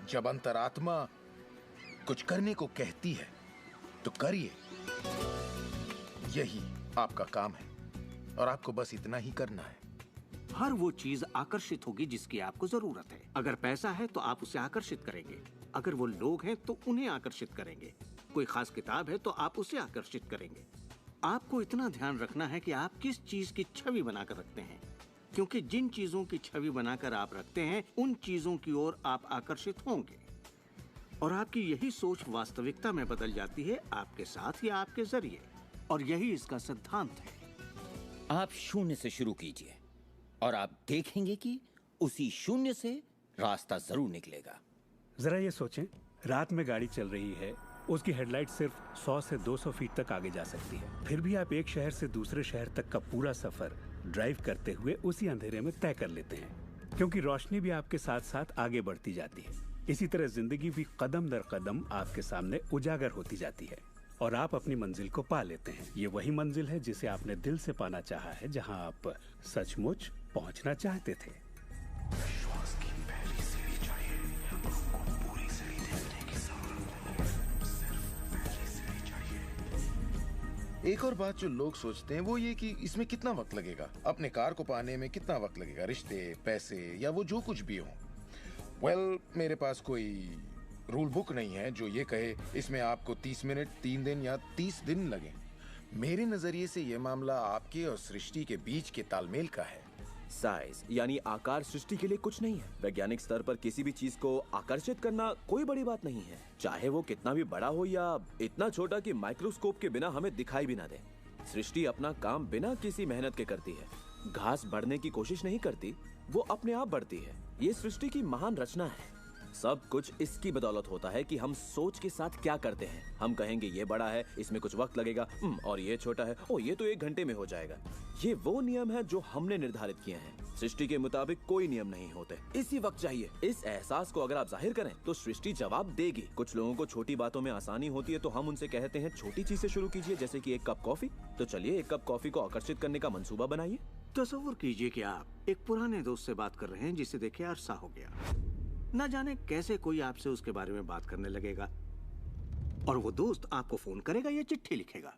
जब अंतरात्मा कुछ करने को कहती है तो करिए। यही आपका काम है और आपको बस इतना ही करना है। हर वो चीज आकर्षित होगी जिसकी आपको जरूरत है। अगर पैसा है तो आप उसे आकर्षित करेंगे, अगर वो लोग हैं तो उन्हें आकर्षित करेंगे, कोई खास किताब है तो आप उसे आकर्षित करेंगे। आपको इतना ध्यान रखना है कि आप किस चीज की छवि बनाकर रखते हैं, क्योंकि जिन चीजों की छवि बनाकर आप रखते हैं उन चीजों की ओर आप आकर्षित होंगे। और आपकी यही सोच वास्तविकता में बदल जाती है, आपके साथ या आपके जरिए। और यही इसका सिद्धांत है। आप शून्य से शुरू कीजिए और आप देखेंगे कि उसी शून्य से रास्ता जरूर निकलेगा। जरा ये सोचें, रात में गाड़ी चल रही है, उसकी हेडलाइट सिर्फ 100 से 200 फीट तक आगे जा सकती है, फिर भी आप एक शहर से दूसरे शहर तक का पूरा सफर ड्राइव करते हुए उसी अंधेरे में तय कर लेते हैं, क्योंकि रोशनी भी आपके साथ साथ आगे बढ़ती जाती है। इसी तरह जिंदगी भी कदम दर कदम आपके सामने उजागर होती जाती है और आप अपनी मंजिल को पा लेते हैं। ये वही मंजिल है जिसे आपने दिल से पाना चाहा है, जहां आप सचमुच पहुंचना चाहते थे। एक और बात जो लोग सोचते हैं वो ये कि इसमें कितना वक्त लगेगा, अपने कार को पाने में कितना वक्त लगेगा, रिश्ते, पैसे या वो जो कुछ भी हो। वेल, मेरे पास कोई रूल बुक नहीं है जो ये कहे इसमें आपको 30 मिनट, 3 दिन या 30 दिन लगे। मेरे नजरिए से ये मामला आपके और सृष्टि के बीच के तालमेल का है। साइज यानी आकार सृष्टि के लिए कुछ नहीं है। वैज्ञानिक स्तर पर किसी भी चीज को आकर्षित करना कोई बड़ी बात नहीं है, चाहे वो कितना भी बड़ा हो या इतना छोटा कि माइक्रोस्कोप के बिना हमें दिखाई भी ना दे। सृष्टि अपना काम बिना किसी मेहनत के करती है। घास बढ़ने की कोशिश नहीं करती, वो अपने आप बढ़ती है। ये सृष्टि की महान रचना है। सब कुछ इसकी बदौलत होता है कि हम सोच के साथ क्या करते हैं। हम कहेंगे ये बड़ा है, इसमें कुछ वक्त लगेगा, और ये छोटा है, ओ ये तो 1 घंटे में हो जाएगा। ये वो नियम है जो हमने निर्धारित किए हैं। सृष्टि के मुताबिक कोई नियम नहीं होते, इसी वक्त चाहिए। इस एहसास को अगर आप जाहिर करें तो सृष्टि जवाब देगी। कुछ लोगों को छोटी बातों में आसानी होती है तो हम उनसे कहते हैं छोटी चीज से शुरू कीजिए, जैसे कि 1 कप कॉफी। तो चलिए 1 कप कॉफी को आकर्षित करने का मंसूबा बनाइए। तस्वीर कीजिए कि आप एक पुराने दोस्त से बात कर रहे हैं जिसे देखे अरसा हो गया। न जाने कैसे कोई आपसे उसके बारे में बात करने लगेगा और वो दोस्त आपको फोन करेगा या चिट्ठी लिखेगा।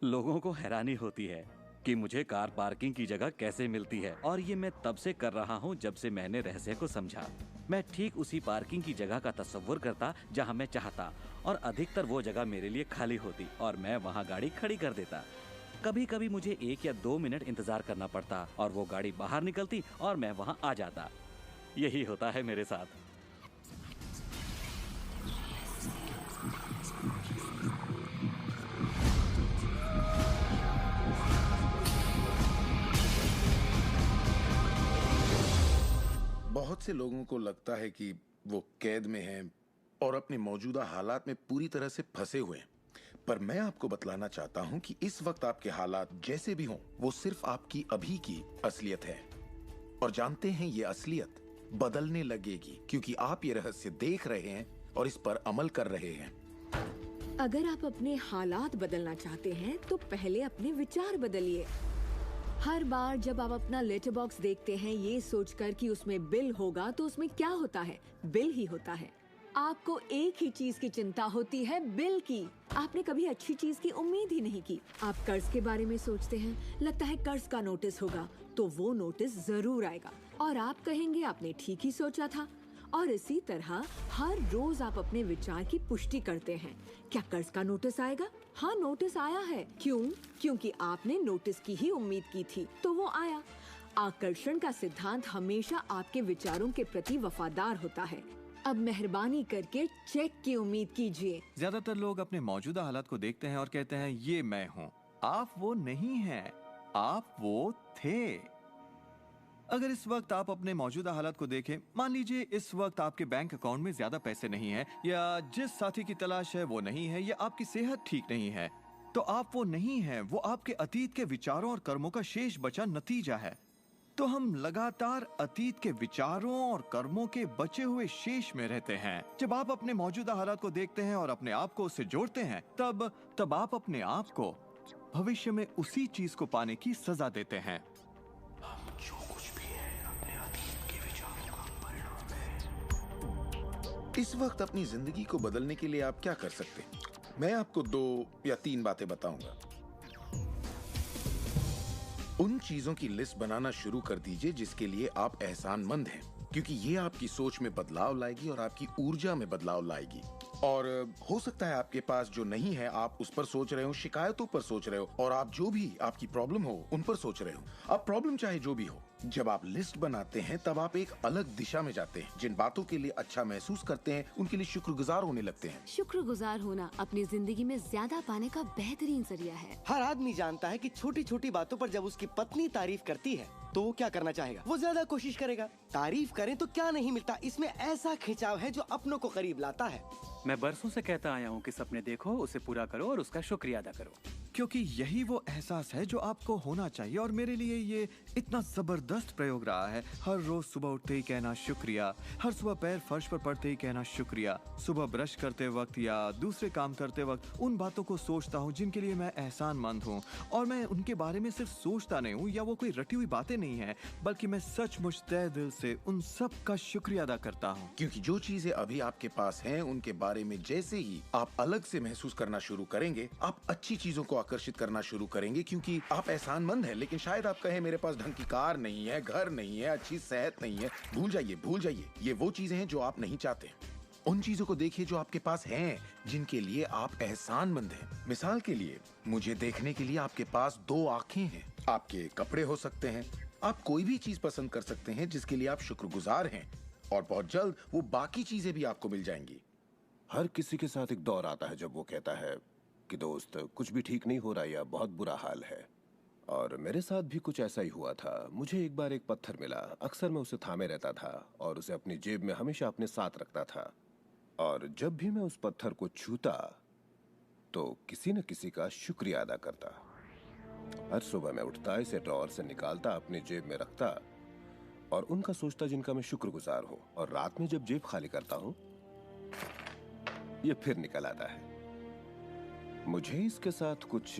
लोगों को हैरानी होती है कि मुझे कार पार्किंग की जगह कैसे मिलती है, और ये मैं तब से कर रहा हूँ जब से मैंने रहस्य को समझा। मैं ठीक उसी पार्किंग की जगह का तस्वुर करता जहाँ मैं चाहता, और अधिकतर वो जगह मेरे लिए खाली होती और मैं वहाँ गाड़ी खड़ी कर देता। कभी कभी मुझे 1 या 2 मिनट इंतजार करना पड़ता और वो गाड़ी बाहर निकलती और मैं वहाँ आ जाता। यही होता है मेरे साथ। बहुत से लोगों को लगता है कि वो कैद में हैं और अपने मौजूदा हालात में पूरी तरह से फंसे हुए हैं, पर मैं आपको बतलाना चाहता हूं कि इस वक्त आपके हालात जैसे भी हों, वो सिर्फ आपकी अभी की असलियत है। और जानते हैं ये असलियत बदलने लगेगी क्योंकि आप ये रहस्य देख रहे हैं और इस पर अमल कर रहे हैं। अगर आप अपने हालात बदलना चाहते हैं तो पहले अपने विचार बदलिए। हर बार जब आप अपना लेटर बॉक्स देखते हैं ये सोचकर कि उसमें बिल होगा, तो उसमें क्या होता है? बिल ही होता है। आपको एक ही चीज की चिंता होती है, बिल की। आपने कभी अच्छी चीज की उम्मीद ही नहीं की। आप कर्ज के बारे में सोचते हैं, लगता है कर्ज का नोटिस होगा, तो वो नोटिस जरूर आएगा और आप कहेंगे आपने ठीक ही सोचा था। और इसी तरह हर रोज आप अपने विचार की पुष्टि करते हैं। क्या कर्ज का नोटिस आएगा? हाँ, नोटिस आया है। क्यों? क्योंकि आपने नोटिस की ही उम्मीद की थी, तो वो आया। आकर्षण का सिद्धांत हमेशा आपके विचारों के प्रति वफादार होता है। अब मेहरबानी करके चेक की उम्मीद कीजिए। ज्यादातर लोग अपने मौजूदा हालात को देखते हैं और कहते हैं ये मैं हूँ। आप वो नहीं हैं, आप वो थे। अगर इस वक्त आप अपने मौजूदा हालात को देखें, मान लीजिए इस वक्त आपके बैंक अकाउंट में ज्यादा पैसे नहीं हैं, या जिस साथी की तलाश है वो नहीं है, या आपकी सेहत ठीक नहीं है, तो आप वो नहीं हैं। वो आपके अतीत के विचारों और कर्मों का शेष बचा नतीजा है। तो हम लगातार अतीत के विचारों और कर्मों के बचे हुए शेष में रहते हैं। जब आप अपने मौजूदा हालात को देखते हैं और अपने आप को उससे जोड़ते हैं, तब आप अपने आप को भविष्य में उसी चीज को पाने की सजा देते हैं। इस वक्त अपनी जिंदगी को बदलने के लिए आप क्या कर सकते हैं? मैं आपको 2 या 3 बातें बताऊंगा। उन चीजों की लिस्ट बनाना शुरू कर दीजिए जिसके लिए आप एहसानमंद हैं, क्योंकि ये आपकी सोच में बदलाव लाएगी और आपकी ऊर्जा में बदलाव लाएगी। और हो सकता है आपके पास जो नहीं है आप उस पर सोच रहे हो, शिकायतों पर सोच रहे हो, और आप जो भी आपकी प्रॉब्लम हो उन पर सोच रहे हो। अब प्रॉब्लम चाहे जो भी हो, जब आप लिस्ट बनाते हैं तब आप एक अलग दिशा में जाते हैं। जिन बातों के लिए अच्छा महसूस करते हैं उनके लिए शुक्रगुजार होने लगते हैं। शुक्रगुजार होना अपनी जिंदगी में ज्यादा पाने का बेहतरीन जरिया है। हर आदमी जानता है कि छोटी छोटी बातों पर जब उसकी पत्नी तारीफ करती है तो वो क्या करना चाहेगा? वो ज्यादा कोशिश करेगा। तारीफ करें तो क्या नहीं मिलता, इसमें ऐसा खिंचाव है जो अपनों को करीब लाता है। मैं बरसों से कहता आया हूँ कि सपने देखो, उसे पूरा करो और उसका शुक्रिया अदा करो, क्योंकि यही वो एहसास है जो आपको होना चाहिए। और मेरे लिए ये इतना जबरदस्त प्रयोग रहा है। हर रोज सुबह उठते ही कहना शुक्रिया, हर सुबह पैर फर्श पर पड़ते ही कहना शुक्रिया, सुबह ब्रश करते वक्त या दूसरे काम करते वक्त उन बातों को सोचता हूँ जिनके लिए मैं एहसानमंद हूँ, और मैं उनके बारे में सिर्फ सोचता नहीं हूँ या वो कोई रटी हुई बातें नहीं है, बल्कि मैं सचमुच तहे दिल से उन सब का शुक्रिया अदा करता हूँ। क्योंकि जो चीजें अभी आपके पास हैं उनके बारे में जैसे ही आप अलग से महसूस करना शुरू करेंगे, आप अच्छी चीजों को आकर्षित करना शुरू करेंगे क्योंकि आप एहसानमंद हैं। लेकिन शायद आप कहें मेरे पास ढंग की कार नहीं है, घर नहीं है, अच्छी सेहत नहीं है। भूल जाइए। ये वो चीजें हैं जो आप नहीं चाहते। उन चीजों को देखिए जो आपके पास हैं, जिनके लिए आप एहसानमंद हैं। मिसाल के लिए, मुझे देखने के लिए आपके पास 2 आंखें हैं। आपके कपड़े हो सकते हैं। आप कोई भी चीज पसंद कर सकते हैं जिसके लिए आप शुक्रगुजार हैं, और बहुत जल्द वो बाकी चीजें भी आपको मिल जाएंगी। हर किसी के साथ एक दौर आता है जब वो कहता है कि दोस्त कुछ भी ठीक नहीं हो रहा या बहुत बुरा हाल है। और मेरे साथ भी कुछ ऐसा ही हुआ था। मुझे एक बार एक पत्थर मिला। अक्सर मैं उसे थामे रहता था और उसे अपनी जेब में हमेशा अपने साथ रखता था। और जब भी मैं उस पत्थर को छूता तो किसी न किसी का शुक्रिया अदा करता। हर सुबह मैं उठता, इसे ड्रॉअर से निकालता, अपनी जेब में रखता और उनका सोचता जिनका मैं शुक्रगुजार हूँ। और रात में जब जेब खाली करता हूँ, ये फिर निकल आता है। मुझे इसके साथ कुछ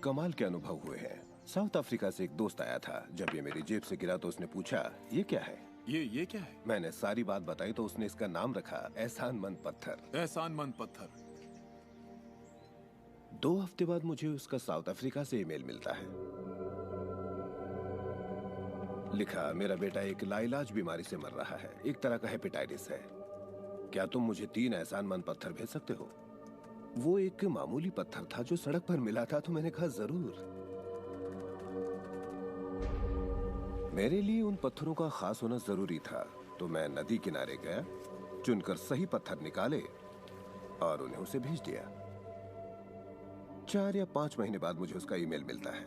कमाल के अनुभव हुए हैं। साउथ अफ्रीका से एक दोस्त आया था। जब ये मेरी जेब से गिरा तो उसने पूछा, ये क्या है? ये क्या है? मैंने सारी बात बताई तो उसने इसका नाम रखा एहसानमंद पत्थर। एहसानमंद पत्थर। 2 हफ्ते बाद मुझे उसका साउथ अफ्रीका से ईमेल मिलता है। लिखा, मेरा बेटा एक लाइलाज बीमारी से मर रहा है। एक तरह का हेपेटाइटिस है। क्या तुम मुझे 3 एहसानमंद पत्थर भेज सकते हो? वो एक मामूली पत्थर था जो सड़क पर मिला था, तो मैंने कहा जरूर। मेरे लिए उन पत्थरों का खास होना जरूरी था, तो मैं नदी किनारे गया, चुनकर सही पत्थर निकाले और उन्हें उसे भेज दिया। 4 या 5 महीने बाद मुझे उसका ईमेल मिलता है।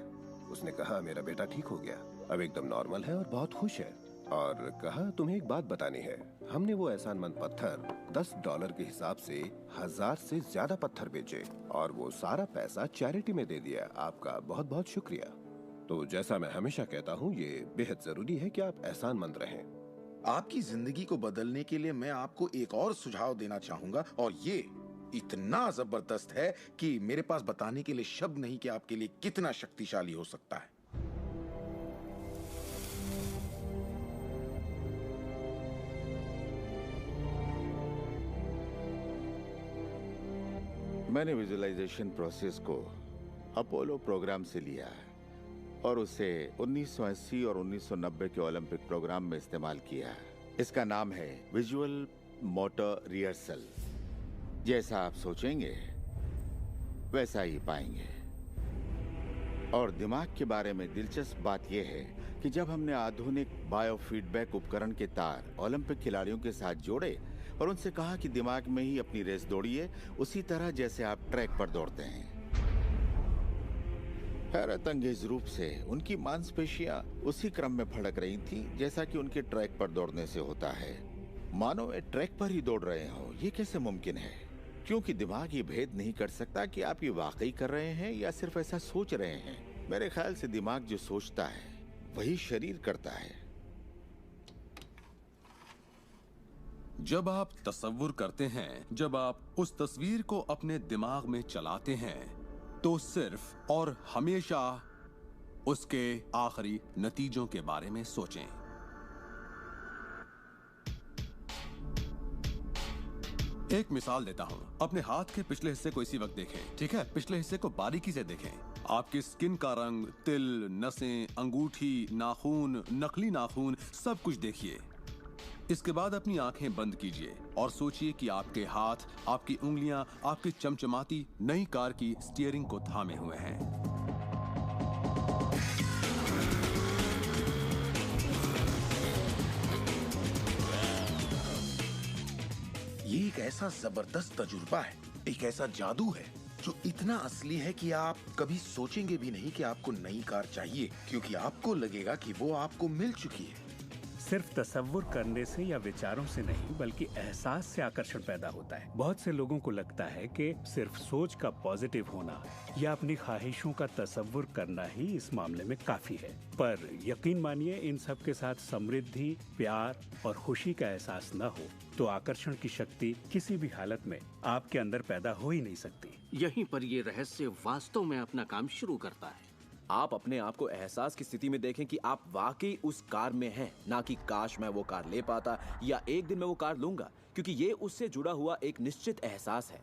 उसने कहा मेरा बेटा ठीक हो गया, अब एकदम नॉर्मल है और बहुत खुश है। और कहा तुम्हें एक बात बतानी है। हमने वो एहसानमंद पत्थर $10 के हिसाब से 1000 से ज्यादा पत्थर बेचे और वो सारा पैसा चैरिटी में दे दिया। आपका बहुत बहुत शुक्रिया। तो जैसा मैं हमेशा कहता हूँ, ये बेहद जरूरी है कि आप एहसानमंद रहें। आपकी जिंदगी को बदलने के लिए मैं आपको एक और सुझाव देना चाहूंगा, और ये इतना जबरदस्त है कि मेरे पास बताने के लिए शब्द नहीं कि आपके लिए कितना शक्तिशाली हो सकता है। मैंने विजुअलाइजेशन प्रोसेस को अपोलो प्रोग्राम से लिया है और उसे 1980 और 1990 के ओलंपिक प्रोग्राम में इस्तेमाल किया है। इसका नाम है विजुअल मोटर रिहर्सल। जैसा आप सोचेंगे वैसा ही पाएंगे। और दिमाग के बारे में दिलचस्प बात यह है कि जब हमने आधुनिक बायोफीडबैक उपकरण के तार ओलंपिक खिलाड़ियों के साथ जोड़े और उनसे कहा कि दिमाग में ही अपनी रेस दौड़िए, उसी तरह जैसे आप ट्रैक पर दौड़ते हैं। हैरत अंगेज रूप से उनकी मांसपेशियां उसी क्रम में फड़क रही थी जैसा कि उनके ट्रैक पर दौड़ने से होता है। मानो वे ट्रैक पर ही दौड़ रहे हो। ये कैसे मुमकिन है? क्योंकि दिमाग ये भेद नहीं कर सकता कि आप ये वाकई कर रहे हैं या सिर्फ ऐसा सोच रहे हैं। मेरे ख्याल से दिमाग जो सोचता है वही शरीर करता है। जब आप तसव्वुर करते हैं, जब आप उस तस्वीर को अपने दिमाग में चलाते हैं, तो सिर्फ और हमेशा उसके आखिरी नतीजों के बारे में सोचें। एक मिसाल देता हूं। अपने हाथ के पिछले हिस्से को इसी वक्त देखें, ठीक है? पिछले हिस्से को बारीकी से देखें। आपकी स्किन का रंग, तिल, नसें, अंगूठी, नाखून, नकली नाखून, सब कुछ देखिए। इसके बाद अपनी आंखें बंद कीजिए और सोचिए कि आपके हाथ, आपकी उंगलियां, आपकी चमचमाती नई कार की स्टीयरिंग को थामे हुए हैं। ये एक ऐसा जबरदस्त तजुर्बा है, एक ऐसा जादू है जो इतना असली है कि आप कभी सोचेंगे भी नहीं कि आपको नई कार चाहिए, क्योंकि आपको लगेगा कि वो आपको मिल चुकी है। सिर्फ तसव्वुर करने से या विचारों से नहीं, बल्कि एहसास से आकर्षण पैदा होता है। बहुत से लोगों को लगता है कि सिर्फ सोच का पॉजिटिव होना या अपनी ख्वाहिशों का तसव्वुर करना ही इस मामले में काफी है। पर यकीन मानिए, इन सब के साथ समृद्धि, प्यार और खुशी का एहसास न हो तो आकर्षण की शक्ति किसी भी हालत में आपके अंदर पैदा हो ही नहीं सकती। यहीं पर ये रहस्य वास्तव में अपना काम शुरू करता है। आप अपने आप को एहसास की स्थिति में देखें कि आप वाकई उस कार में हैं, ना कि काश मैं वो कार ले पाता या एक दिन मैं वो कार लूंगा, क्योंकि ये उससे जुड़ा हुआ एक निश्चित एहसास है।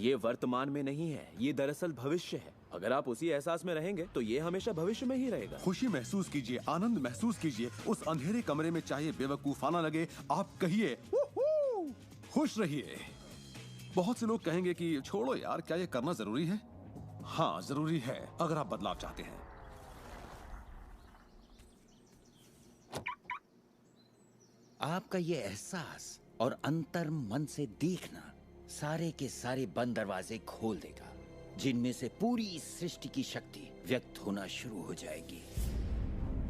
ये वर्तमान में नहीं है, ये दरअसल भविष्य है। अगर आप उसी एहसास में रहेंगे तो ये हमेशा भविष्य में ही रहेगा। खुशी महसूस कीजिए, आनंद महसूस कीजिए। उस अंधेरे कमरे में चाहे बेवकूफाना लगे, आप कहिए "वूहू!" खुश रहिए। बहुत से लोग कहेंगे कि छोड़ो यार, क्या ये करना जरूरी है? हाँ, जरूरी है अगर आप बदलाव चाहते हैं। आपका ये एहसास और अंतर मन से देखना सारे के सारे बंद दरवाजे खोल देगा, जिनमें से पूरी सृष्टि की शक्ति व्यक्त होना शुरू हो जाएगी।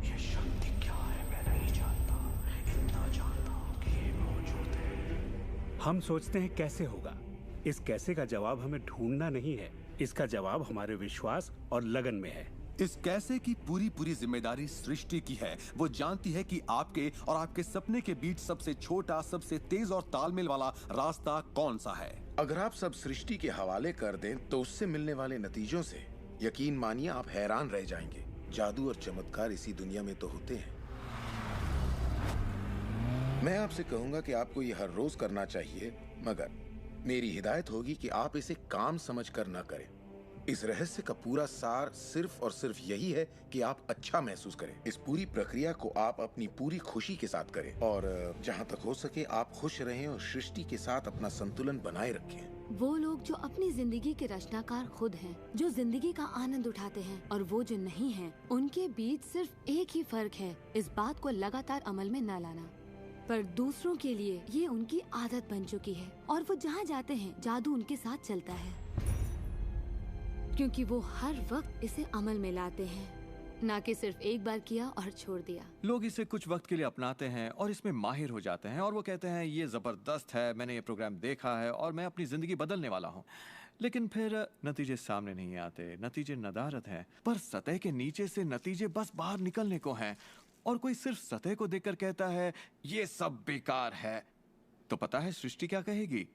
ये शक्ति क्या है मैं नहीं जानता, इतना जानता हूँ कि ये मौजूद है। हम सोचते हैं कैसे होगा। इस कैसे का जवाब हमें ढूंढना नहीं है, इसका जवाब हमारे विश्वास और लगन में है। इस कैसे की पूरी जिम्मेदारी सृष्टि की है। वो जानती है कि आपके और आपके सपने के बीच सबसे छोटा, सबसे तेज और तालमेल वाला रास्ता कौन सा है। अगर आप सब सृष्टि के हवाले कर दें तो उससे मिलने वाले नतीजों से यकीन मानिए आप हैरान रह जाएंगे। जादू और चमत्कार इसी दुनिया में तो होते हैं। मैं आपसे कहूंगा कि आपको ये हर रोज करना चाहिए, मगर मेरी हिदायत होगी कि आप इसे काम समझकर न करें। इस रहस्य का पूरा सार सिर्फ और सिर्फ यही है कि आप अच्छा महसूस करें। इस पूरी प्रक्रिया को आप अपनी पूरी खुशी के साथ करें और जहां तक हो सके आप खुश रहें और सृष्टि के साथ अपना संतुलन बनाए रखें। वो लोग जो अपनी जिंदगी के रचनाकार खुद हैं, जो जिंदगी का आनंद उठाते हैं, और वो जो नहीं हैं, उनके बीच सिर्फ एक ही फर्क है, इस बात को लगातार अमल में न लाना। पर दूसरों के लिए ये उनकी आदत बन चुकी है और वो जहाँ जाते हैं जादू उनके साथ चलता है, क्योंकि वो हर वक्त इसे अमल में लाते हैं, ना कि सिर्फ एक बार किया और छोड़ दिया। लोग इसे कुछ वक्त के लिए अपनाते हैं और इसमें माहिर हो जाते हैं और वो कहते हैं ये जबरदस्त है, मैंने ये प्रोग्राम देखा है और मैं अपनी जिंदगी बदलने वाला हूँ। लेकिन फिर नतीजे सामने नहीं आते, नतीजे नदारद हैं। पर सतह के नीचे से नतीजे बस बाहर निकलने को हैं और कोई सिर्फ सतह को देखकर कहता है ये सब बेकार है। तो पता है सृष्टि क्या कहेगी?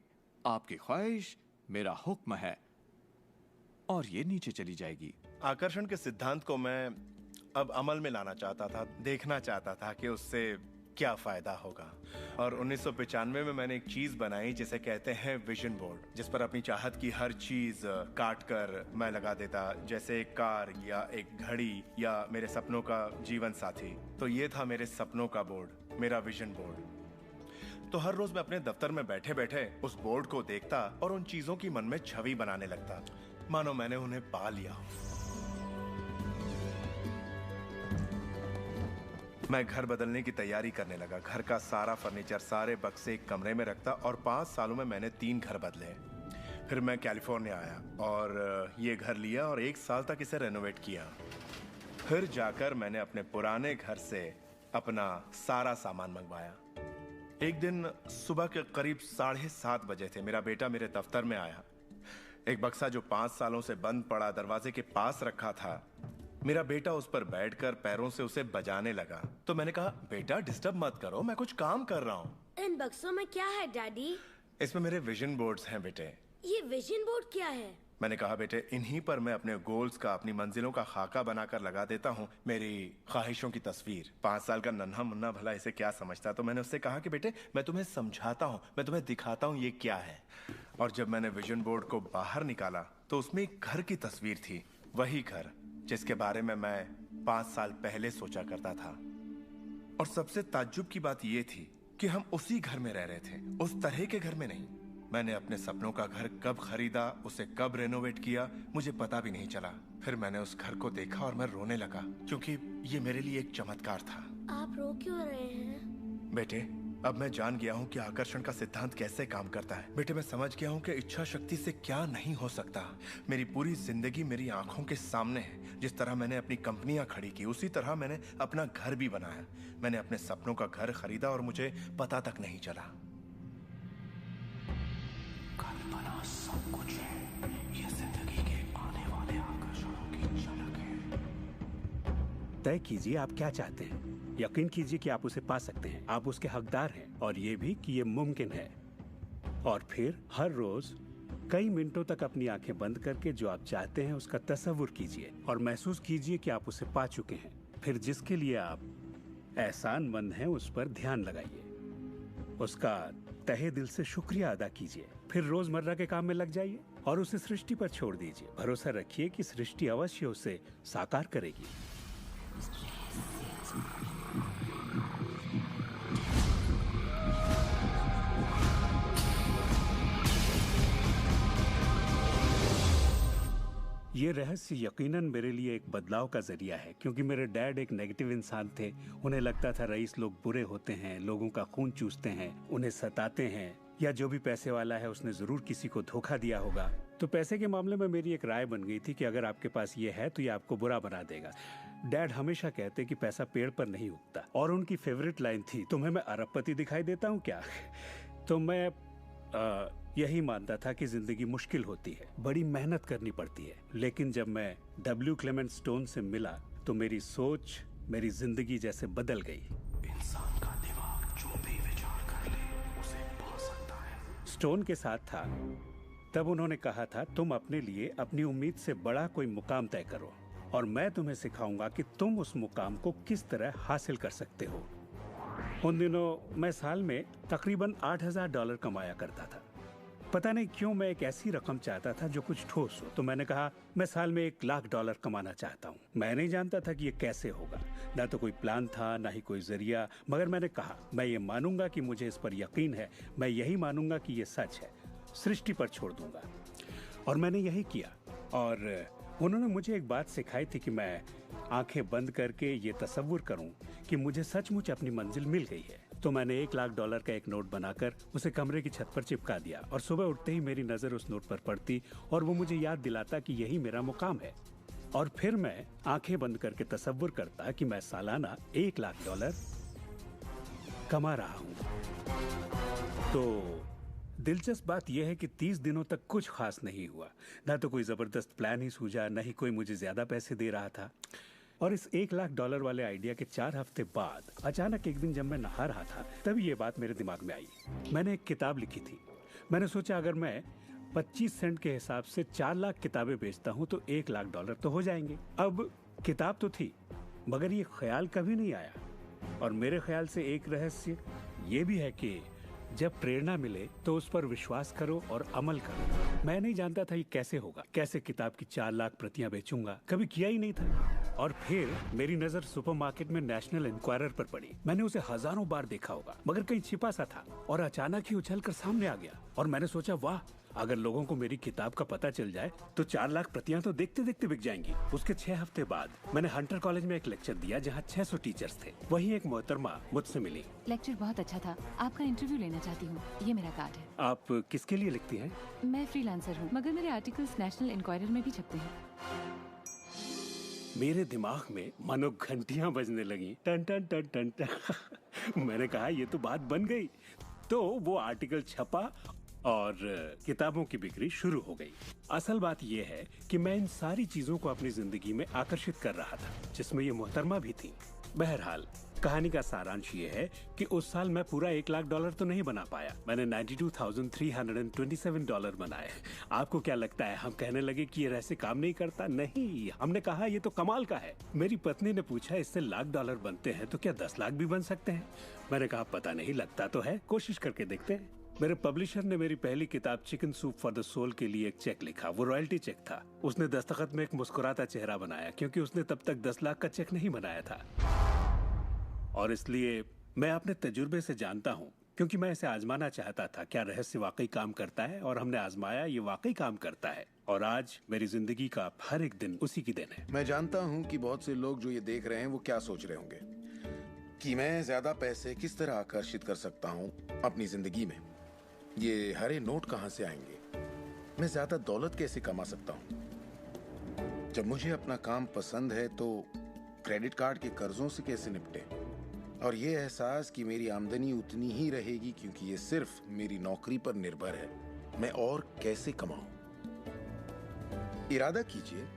आपकी ख्वाहिश मेरा हुक्म है, और ये नीचे चली जाएगी। आकर्षण के सिद्धांत को मैं अब अमल में लाना चाहता था, देखना चाहता था कि उससे क्या फायदा होगा। और 1995 में मैंने एक चीज बनाई जिसे कहते हैं विजन बोर्ड, जिस पर अपनी चाहत की हर चीज काट कर मैं लगा देता, जैसे एक कार या एक घड़ी या मेरे सपनों का जीवन साथी। तो ये था मेरे सपनों का बोर्ड, मेरा विजन बोर्ड। तो हर रोज मैं अपने दफ्तर में बैठे बैठे उस बोर्ड को देखता और उन चीजों की मन में छवि बनाने लगता, मानो मैंने उन्हें पा लिया। मैं घर बदलने की तैयारी करने लगा। घर का सारा फर्नीचर, सारे बक्से एक कमरे में रखता और 5 सालों में मैंने 3 घर बदले। फिर मैं कैलिफोर्निया आया और ये घर लिया और 1 साल तक इसे रेनोवेट किया। फिर जाकर मैंने अपने पुराने घर से अपना सारा सामान मंगवाया। एक दिन सुबह के करीब 7:30 बजे थे। मेरा बेटा मेरे दफ्तर में आया। एक बक्सा जो 5 सालों से बंद पड़ा दरवाजे के पास रखा था, मेरा बेटा उस पर बैठकर पैरों से उसे बजाने लगा। तो मैंने कहा, बेटा डिस्टर्ब मत करो, मैं कुछ काम कर रहा हूँ। इन बक्सों में क्या है डैडी? इसमें मेरे विजन बोर्ड्स हैं बेटे। ये विजन बोर्ड क्या है? मैंने कहा, बेटे इन्हीं पर मैं अपने गोल्स का, अपनी मंजिलों का खाका बनाकर लगा देता हूँ, मेरी ख्वाहिशों की तस्वीर। 5 साल का नन्हा मुन्ना भला इसे क्या समझता। तो मैंने उससे कहा कि बेटे मैं तुम्हें समझाता हूँ, मैं तुम्हें दिखाता हूँ ये क्या है। और जब मैंने विजन बोर्ड को बाहर निकाला तो उसमें एक घर की तस्वीर थी, वही घर जिसके बारे में मैं 5 साल पहले सोचा करता था। और सबसे ताज्जुब की बात यह थी कि हम उसी घर में रह रहे थे, उस तरह के घर में नहीं। मैंने अपने सपनों का घर कब खरीदा, उसे कब रेनोवेट किया, मुझे पता भी नहीं चला। फिर मैंने उस घर को देखा और मैं रोने लगा, क्योंकि ये मेरे लिए एक चमत्कार था। आप रो क्यों रहे हैं? बेटे अब मैं जान गया हूँ कि आकर्षण का सिद्धांत कैसे काम करता है। बेटे मैं समझ गया हूँ कि इच्छा शक्ति से क्या नहीं हो सकता। मेरी पूरी जिंदगी मेरी आंखों के सामने है। जिस तरह मैंने अपनी कंपनियां खड़ी की, उसी तरह मैंने अपना घर भी बनाया। मैंने अपने सपनों का घर खरीदा और मुझे पता तक नहीं चला। कल्पना सब कुछ है, ये जिंदगी के आने वाले आकर्षणों की झलक है। तय कीजिए आप क्या चाहते हैं। यकीन कीजिए कि आप उसे पा सकते हैं, आप उसके हकदार हैं, और ये भी कि ये मुमकिन है। और फिर हर रोज कई मिनटों तक अपनी आंखें बंद करके जो आप चाहते हैं उसका तस्वुर कीजिए और महसूस कीजिए कि आप उसे पा चुके हैं। फिर जिसके लिए आप एहसानमंद हैं उस पर ध्यान लगाइए, उसका तहे दिल से शुक्रिया अदा कीजिए। फिर रोजमर्रा के काम में लग जाइए। और उसे सृष्टि पर छोड़ दीजिए। भरोसा रखिए कि सृष्टि अवश्य उसे साकार करेगी। ये रहस्य यकीनन मेरे लिए एक बदलाव का जरिया है, क्योंकि मेरे डैड एक नेगेटिव इंसान थे। उन्हें लगता था रईस लोग बुरे होते हैं, लोगों का खून चूसते हैं, उन्हें सताते हैं, या जो भी पैसे वाला है उसने जरूर किसी को धोखा दिया होगा। तो पैसे के मामले में मेरी एक राय बन गई थी कि अगर आपके पास ये है तो ये आपको बुरा बना देगा। डैड हमेशा कहते कि पैसा पेड़ पर नहीं उगता, और उनकी फेवरेट लाइन थी, तुम्हें मैं अरबपति दिखाई देता हूँ क्या? तो मैं यही मानता था कि जिंदगी मुश्किल होती है, बड़ी मेहनत करनी पड़ती है। लेकिन जब मैं डब्ल्यू क्लेमेंट स्टोन से मिला तो मेरी सोच, मेरी जिंदगी जैसे बदल गई। इंसान का दिमाग जो भी विचार कर ले उसे पा सकता है। स्टोन के साथ था तब उन्होंने कहा था, तुम अपने लिए अपनी उम्मीद से बड़ा कोई मुकाम तय करो और मैं तुम्हें सिखाऊंगा कि तुम उस मुकाम को किस तरह हासिल कर सकते हो। उन दिनों मैं साल में तकरीबन $8,000 कमाया करता था। पता नहीं क्यों मैं एक ऐसी रकम चाहता था जो कुछ ठोस हो। तो मैंने कहा मैं साल में $1,00,000 कमाना चाहता हूँ। मैं नहीं जानता था कि ये कैसे होगा, ना तो कोई प्लान था ना ही कोई जरिया, मगर मैंने कहा मैं ये मानूंगा कि मुझे इस पर यकीन है, मैं यही मानूंगा कि ये सच है, सृष्टि पर छोड़ दूंगा। और मैंने यही किया। और उन्होंने मुझे एक बात सिखाई थी कि मैं आंखें बंद करके ये तसव्वुर करूं कि मुझे सचमुच अपनी मंजिल मिल गई है। तो मैंने $1,00,000 का एक नोट बनाकर उसे कमरे की छत पर चिपका दिया, और सुबह उठते ही मेरी नजर उस नोट पर पड़ती और वो मुझे याद दिलाता कि यही मेरा मुकाम है। और फिर मैं आंखें बंद करके तसव्वुर करता कि मैं सालाना $1,00,000 कमा रहा हूं। तो दिलचस्प बात यह है कि 30 दिनों तक कुछ खास नहीं हुआ। ना तो कोई जबरदस्त प्लान ही सूझा, न ही कोई मुझे ज्यादा पैसे दे रहा था। और इस $1,00,000 वाले आइडिया के 4 हफ्ते बाद अचानक एक दिन जब मैं नहा रहा था तभी ये बात मेरे दिमाग में आई। मैंने एक किताब लिखी थी। मैंने सोचा अगर मैं 25 सेंट के हिसाब से 4 लाख किताबें बेचता हूं तो $1,00,000 तो हो जाएंगे। अब किताब तो थी, मगर ये ख्याल कभी नहीं आया। और मेरे ख्याल से एक रहस्य ये भी है कि जब प्रेरणा मिले तो उस पर विश्वास करो और अमल करो। मैं नहीं जानता था ये कैसे होगा, कैसे किताब की 4 लाख प्रतियां बेचूंगा, कभी किया ही नहीं था। और फिर मेरी नजर सुपरमार्केट में नेशनल इंक्वायरर पर पड़ी। मैंने उसे हजारों बार देखा होगा, मगर कहीं छिपा सा था, और अचानक ही उछलकर सामने आ गया। और मैंने सोचा वाह, अगर लोगों को मेरी किताब का पता चल जाए तो 4 लाख प्रतियां तो देखते देखते बिक जाएंगी। उसके 6 हफ्ते बाद मैंने हंटर कॉलेज में एक लेक्चर दिया जहां 600 टीचर्स थे। वहीं एक मोहतरमा मुझसे मिली। लेक्चर बहुत अच्छा था, आपका इंटरव्यू लेना चाहती हूँ, ये मेरा कार्ड है। आप किसके लिए लिखती हैं? मैं फ्रीलांसर हूँ, मगर मेरे आर्टिकल्स नेशनल इंक्वायरर में भी छपते हैं। मेरे दिमाग में मानो घंटियां बजने लगी, टन टन टन टन टन। मैंने कहा ये तो बात बन गई। तो वो आर्टिकल छपा और किताबों की बिक्री शुरू हो गई। असल बात यह है कि मैं इन सारी चीजों को अपनी जिंदगी में आकर्षित कर रहा था, जिसमें ये मोहतरमा भी थी। बहरहाल कहानी का सारांश ये है कि उस साल मैं पूरा $1,00,000 तो नहीं बना पाया। मैंने $92,327 बनाए। आपको क्या लगता है हम कहने लगे कि ये रहस्य काम नहीं करता? नहीं, हमने कहा ये तो कमाल का है। मेरी पत्नी ने पूछा इससे $1,00,000 बनते हैं तो क्या 10 लाख भी बन सकते हैं? मैंने कहा पता नहीं, लगता तो है, कोशिश करके देखते हैं। मेरे पब्लिशर ने मेरी पहली किताब chicken soup for the soul के लिए एक चेक लिखा। वो रॉयल्टी चेक था। उसने दस्तखत में एक मुस्कुराता चेहरा बनाया, क्योंकि उसने तब तक 10 लाख का चेक नहीं बनाया था। और इसलिए मैं अपने तजुर्बे से जानता हूँ, क्योंकि मैं इसे आजमाना चाहता था, क्या रहस्य वाकई काम करता है। और हमने आजमाया, ये वाकई काम करता है। और आज मेरी जिंदगी का हर एक दिन उसी की दिन है। मैं जानता हूँ कि बहुत से लोग जो ये देख रहे हैं वो क्या सोच रहे होंगे कि मैं ज्यादा पैसे किस तरह आकर्षित कर सकता हूँ अपनी जिंदगी में। ये हरे नोट कहाँ से आएंगे, मैं ज्यादा दौलत कैसे कमा सकता हूँ। जब मुझे अपना काम पसंद है तो क्रेडिट कार्ड के कर्जों से कैसे निपटे, और ये एहसास कि मेरी आमदनी उतनी ही रहेगी क्योंकि ये सिर्फ मेरी नौकरी पर निर्भर है, मैं और कैसे कमाऊं। इरादा कीजिए,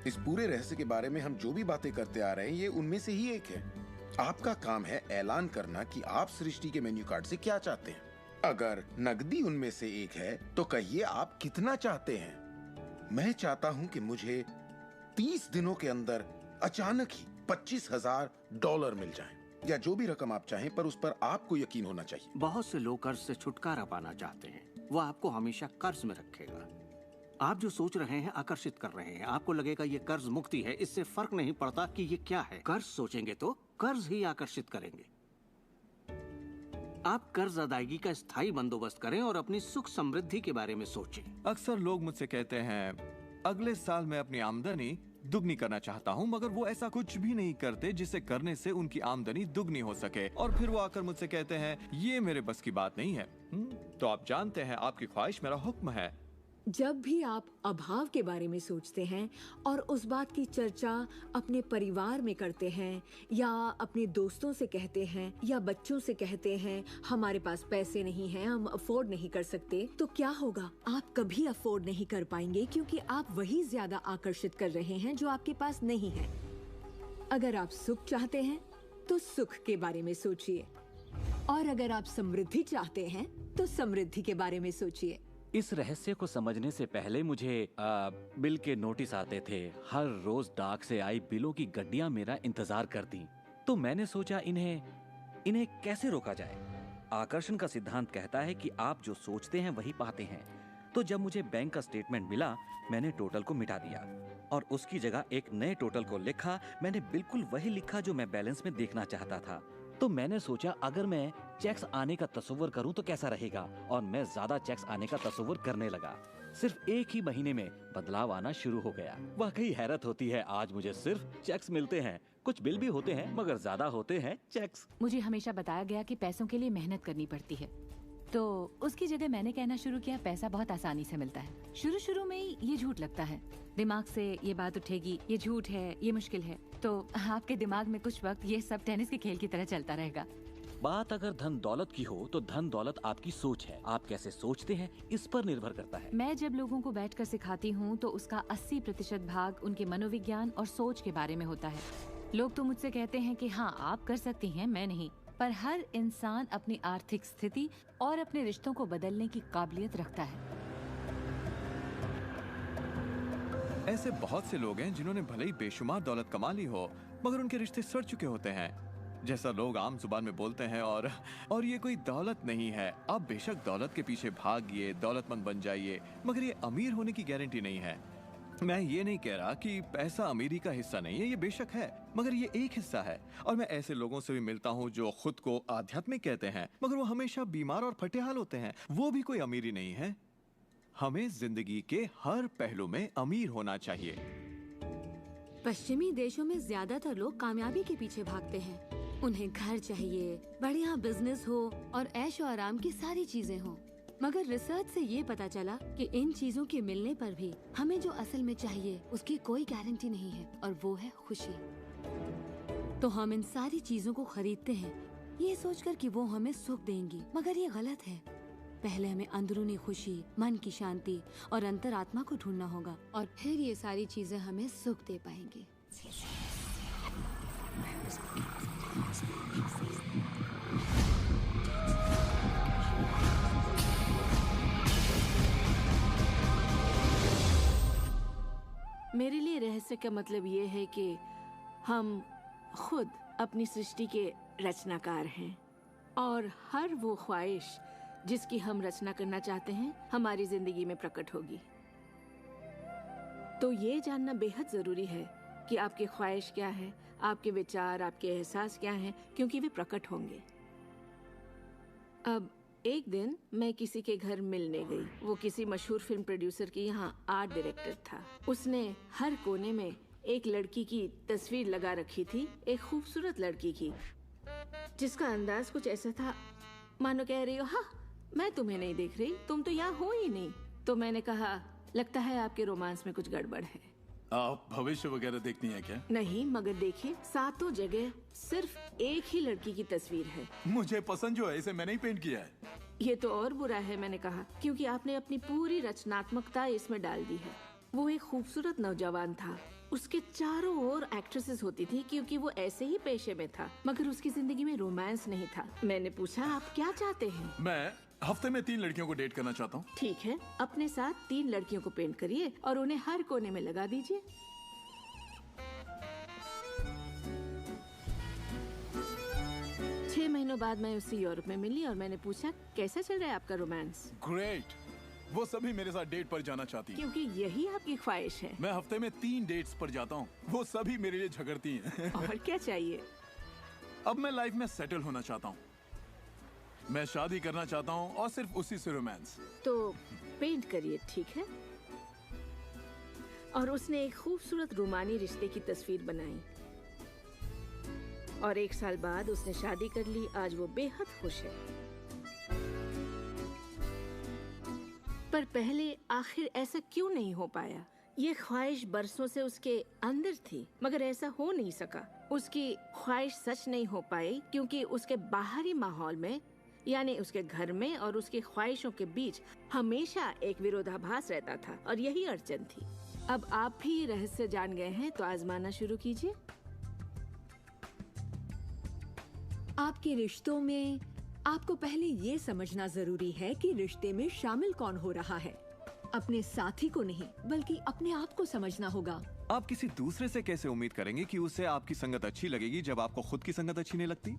इस पूरे रहस्य के बारे में हम जो भी बातें करते आ रहे हैं ये उनमें से ही एक है। आपका काम है ऐलान करना कि आप सृष्टि के मेन्यू कार्ड से क्या चाहते हैं। अगर नकदी उनमें से एक है तो कहिए आप कितना चाहते हैं। मैं चाहता हूं कि मुझे 30 दिनों के अंदर अचानक ही $25,000 मिल जाएं, या जो भी रकम आप चाहें, पर उस पर आपको यकीन होना चाहिए। बहुत से लोग कर्ज से छुटकारा पाना चाहते हैं, वो आपको हमेशा कर्ज में रखेगा। आप जो सोच रहे हैं आकर्षित कर रहे हैं। आपको लगेगा ये कर्ज मुक्ति है, इससे फर्क नहीं पड़ता कि ये क्या है। कर्ज सोचेंगे तो कर्ज ही आकर्षित करेंगे। आप कर्ज अदायगी का स्थायी बंदोबस्त करें और अपनी सुख समृद्धि के बारे में सोचें। अक्सर लोग मुझसे कहते हैं अगले साल मैं अपनी आमदनी दुगनी करना चाहता हूं, मगर वो ऐसा कुछ भी नहीं करते जिसे करने से उनकी आमदनी दुगनी हो सके। और फिर वो आकर मुझसे कहते हैं ये मेरे बस की बात नहीं है। तो आप जानते हैं आपकी ख्वाहिश मेरा हुक्म है। जब भी आप अभाव के बारे में सोचते हैं और उस बात की चर्चा अपने परिवार में करते हैं या अपने दोस्तों से कहते हैं या बच्चों से कहते हैं हमारे पास पैसे नहीं हैं, हम अफोर्ड नहीं कर सकते, तो क्या होगा? आप कभी अफोर्ड नहीं कर पाएंगे क्योंकि आप वही ज्यादा आकर्षित कर रहे हैं जो आपके पास नहीं है। अगर आप सुख चाहते हैं तो सुख के बारे में सोचिए, और अगर आप समृद्धि चाहते हैं तो समृद्धि के बारे में सोचिए। इस रहस्य को समझने से पहले मुझे बिल के नोटिस आते थे। हर रोज डाक से आई बिलों की गड्डियां मेरा इंतजार करती। तो मैंने सोचा इन्हें कैसे रोका जाए। आकर्षण का सिद्धांत कहता है कि आप जो सोचते हैं वही पाते हैं। तो जब मुझे बैंक का स्टेटमेंट मिला, मैंने टोटल को मिटा दिया और उसकी जगह एक नए टोटल को लिखा। मैंने बिल्कुल वही लिखा जो मैं बैलेंस में देखना चाहता था। तो मैंने सोचा अगर मैं चेक्स आने का तस्वीर करूं तो कैसा रहेगा, और मैं ज्यादा चेक्स आने का तस्वीर करने लगा। सिर्फ एक ही महीने में बदलाव आना शुरू हो गया। वाकई हैरत होती है, आज मुझे सिर्फ चेक्स मिलते हैं। कुछ बिल भी होते हैं मगर ज्यादा होते हैं चेक्स। मुझे हमेशा बताया गया कि पैसों के लिए मेहनत करनी पड़ती है, तो उसकी जगह मैंने कहना शुरू किया पैसा बहुत आसानी से मिलता है। शुरू में ही ये झूठ लगता है, दिमाग से ये बात उठेगी ये झूठ है, ये मुश्किल है, तो आपके दिमाग में कुछ वक्त ये सब टेनिस के खेल की तरह चलता रहेगा। बात अगर धन दौलत की हो तो धन दौलत आपकी सोच है। आप कैसे सोचते हैं इस पर निर्भर करता है। मैं जब लोगों को बैठकर सिखाती हूँ तो उसका 80% भाग उनके मनोविज्ञान और सोच के बारे में होता है। लोग तो मुझसे कहते हैं कि हाँ आप कर सकती हैं, मैं नहीं। पर हर इंसान अपनी आर्थिक स्थिति और अपने रिश्तों को बदलने की काबिलियत रखता है। ऐसे बहुत से लोग हैं जिन्होंने भले ही बेशुमार दौलत कमा ली हो मगर उनके रिश्ते सड़ चुके होते हैं, जैसा लोग आम जुबान में बोलते हैं। और ये कोई दौलत नहीं है। आप बेशक दौलत के पीछे भागिए, दौलतमंद बन जाइए, मगर ये अमीर होने की गारंटी नहीं है। मैं ये नहीं कह रहा कि पैसा अमीरी का हिस्सा नहीं है, ये बेशक है, मगर ये एक हिस्सा है। और मैं ऐसे लोगों से भी मिलता हूँ जो खुद को आध्यात्मिक कहते हैं मगर वो हमेशा बीमार और फटेहाल होते हैं। वो भी कोई अमीरी नहीं है। हमें जिंदगी के हर पहलू में अमीर होना चाहिए। पश्चिमी देशों में ज्यादातर लोग कामयाबी के पीछे भागते हैं। उन्हें घर चाहिए, बढ़िया बिजनेस हो और ऐशो आराम की सारी चीजें हो। मगर रिसर्च से ये पता चला कि इन चीजों के मिलने पर भी हमें जो असल में चाहिए उसकी कोई गारंटी नहीं है, और वो है खुशी। तो हम इन सारी चीजों को खरीदते हैं ये सोचकर कि वो हमें सुख देंगी, मगर ये गलत है। पहले हमें अंदरूनी खुशी, मन की शांति और अंतरात्मा को ढूंढना होगा, और फिर ये सारी चीजें हमें सुख दे पाएंगी। मेरे लिए रहस्य का मतलब ये है कि हम खुद अपनी सृष्टि के रचनाकार हैं, और हर वो ख्वाहिश जिसकी हम रचना करना चाहते हैं हमारी जिंदगी में प्रकट होगी। तो ये जानना बेहद जरूरी है कि आपकी ख्वाहिश क्या है, आपके विचार, आपके एहसास क्या हैं, क्योंकि वे प्रकट होंगे। अब एक दिन मैं किसी के घर मिलने गई। वो किसी मशहूर फिल्म प्रोड्यूसर के यहाँ आर्ट डायरेक्टर था। उसने हर कोने में एक लड़की की तस्वीर लगा रखी थी, एक खूबसूरत लड़की की, जिसका अंदाज कुछ ऐसा था मानो कह रही हो हाँ मैं तुम्हें नहीं देख रही, तुम तो यहाँ हो ही नहीं। तो मैंने कहा लगता है आपके रोमांस में कुछ गड़बड़ है। आप भविष्य वगैरह देखती हैं क्या? नहीं, मगर देखिए सातों जगह सिर्फ एक ही लड़की की तस्वीर है। मुझे पसंद जो है इसे मैंने ही पेंट किया है। ये तो और बुरा है, मैंने कहा, क्योंकि आपने अपनी पूरी रचनात्मकता इसमें डाल दी है। वो एक खूबसूरत नौजवान था, उसके चारों ओर एक्ट्रेसेस होती थी क्योंकि वो ऐसे ही पेशे में था, मगर उसकी जिंदगी में रोमांस नहीं था। मैंने पूछा आप क्या चाहते हैं? मैं हफ्ते में 3 लड़कियों को डेट करना चाहता हूँ। ठीक है, अपने साथ 3 लड़कियों को पेंट करिए और उन्हें हर कोने में लगा दीजिए। छह महीनों बाद मैं उससे यूरोप में मिली और मैंने पूछा कैसा चल रहा है आपका रोमांस? ग्रेट। वो सभी मेरे साथ डेट पर जाना चाहती हैं। क्योंकि यही आपकी ख्वाहिश है। मैं हफ्ते में 3 डेट्स पर जाता हूँ, वो सभी मेरे लिए झगड़ती हैं। और क्या चाहिए? अब मैं लाइफ में सेटल होना चाहता हूँ, मैं शादी करना चाहता हूँ और सिर्फ उसी से रोमांस। तो पेंट करिए, ठीक है? और उसने एक खूबसूरत रूमानी रिश्ते की तस्वीर बनाई और 1 साल बाद उसने शादी कर ली। आज वो बेहद खुश है। पर पहले आखिर ऐसा क्यों नहीं हो पाया? ये ख्वाहिश बरसों से उसके अंदर थी, मगर ऐसा हो नहीं सका। उसकी ख्वाहिश सच नहीं हो पाई क्योंकि उसके बाहरी माहौल में, यानी उसके घर में और उसकी ख्वाहिशों के बीच हमेशा एक विरोधाभास रहता था और यही अड़चन थी। अब आप भी रहस्य जान गए हैं तो आजमाना शुरू कीजिए। आपके रिश्तों में आपको पहले ये समझना जरूरी है कि रिश्ते में शामिल कौन हो रहा है। अपने साथी को नहीं बल्कि अपने आप को समझना होगा। आप किसी दूसरे से कैसे उम्मीद करेंगे कि उसे आपकी संगत अच्छी लगेगी जब आपको खुद की संगत अच्छी नहीं लगती?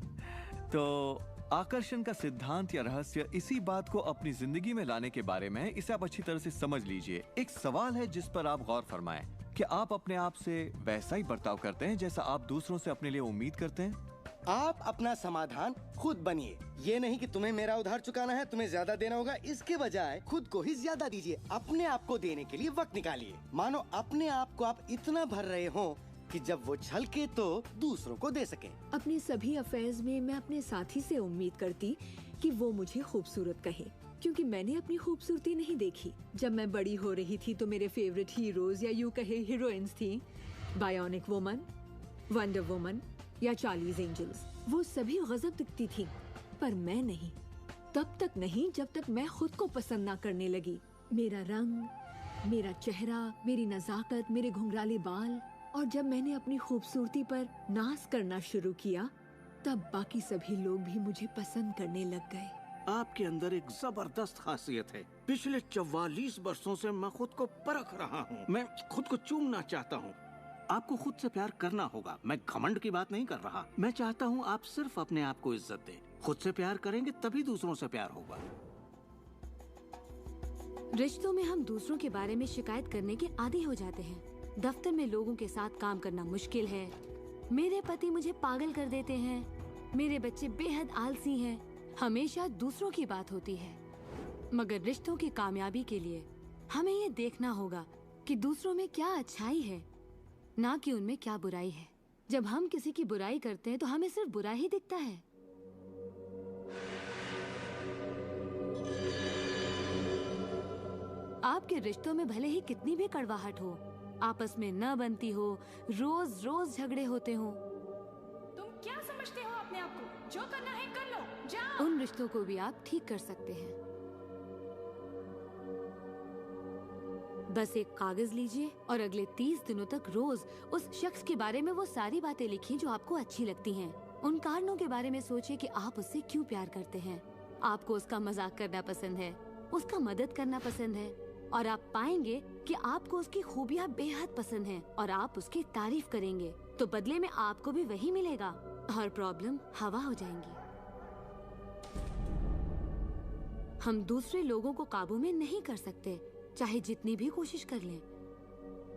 तो आकर्षण का सिद्धांत या रहस्य इसी बात को अपनी जिंदगी में लाने के बारे में है। इसे आप अच्छी तरह से समझ लीजिए। एक सवाल है जिस पर आप गौर फरमाएं कि आप अपने आप से वैसा ही बर्ताव करते हैं जैसा आप दूसरों से अपने लिए उम्मीद करते हैं। आप अपना समाधान खुद बनिए। ये नहीं कि तुम्हें मेरा उधार चुकाना है, तुम्हें ज्यादा देना होगा। इसके बजाय खुद को ही ज्यादा दीजिए। अपने आप को देने के लिए वक्त निकालिए। मानो अपने आप को आप इतना भर रहे हो कि जब वो छलके तो दूसरों को दे सके। अपने सभी अफेयर्स में मैं अपने साथी से उम्मीद करती कि वो मुझे खूबसूरत कहे, क्योंकि मैंने अपनी खूबसूरती नहीं देखी। जब मैं बड़ी हो रही थी तो मेरे फेवरेट हीरोज या यूं कहे हीरोइंस थी, बायोनिक वुमन, वंडर वुमन या चार्लीज एंजल्स। वो सभी गजब दिखती थी, पर मैं नहीं। तब तक नहीं जब तक मैं खुद को पसंद ना करने लगी। मेरा रंग, मेरा चेहरा, मेरी नजाकत, मेरे घुंघराले बाल। और जब मैंने अपनी खूबसूरती पर नाज करना शुरू किया, तब बाकी सभी लोग भी मुझे पसंद करने लग गए। आपके अंदर एक जबरदस्त खासियत है। पिछले 44 वर्षों से मैं खुद को परख रहा हूँ। मैं खुद को चूमना चाहता हूँ। आपको खुद से प्यार करना होगा। मैं घमंड की बात नहीं कर रहा। मैं चाहता हूँ आप सिर्फ अपने आप को इज्जत दें। खुद से प्यार करेंगे तभी दूसरों से प्यार होगा। रिश्तों में हम दूसरों के बारे में शिकायत करने के आदी हो जाते हैं। दफ्तर में लोगों के साथ काम करना मुश्किल है। मेरे पति मुझे पागल कर देते हैं। मेरे बच्चे बेहद आलसी हैं। हमेशा दूसरों की बात होती है। मगर रिश्तों की कामयाबी के लिए हमें ये देखना होगा कि दूसरों में क्या अच्छाई है, ना कि उनमें क्या बुराई है। जब हम किसी की बुराई करते हैं तो हमें सिर्फ बुरा ही दिखता है। आपके रिश्तों में भले ही कितनी भी कड़वाहट हो, आपस में न बनती हो, रोज रोज झगड़े होते हो, तुम क्या समझते हो अपने आप को? जो करना है कर लो, जाओ। उन रिश्तों को भी आप ठीक कर सकते हैं। बस एक कागज लीजिए और अगले 30 दिनों तक रोज उस शख्स के बारे में वो सारी बातें लिखिए जो आपको अच्छी लगती हैं। उन कारणों के बारे में सोचिए कि आप उससे क्यों प्यार करते हैं। आपको उसका मजाक करना पसंद है, उसका मदद करना पसंद है, और आप पाएंगे कि आपको उसकी खूबियाँ बेहद पसंद हैं और आप उसकी तारीफ करेंगे तो बदले में आपको भी वही मिलेगा और प्रॉब्लम हवा हो जाएंगी। हम दूसरे लोगों को काबू में नहीं कर सकते, चाहे जितनी भी कोशिश कर लें।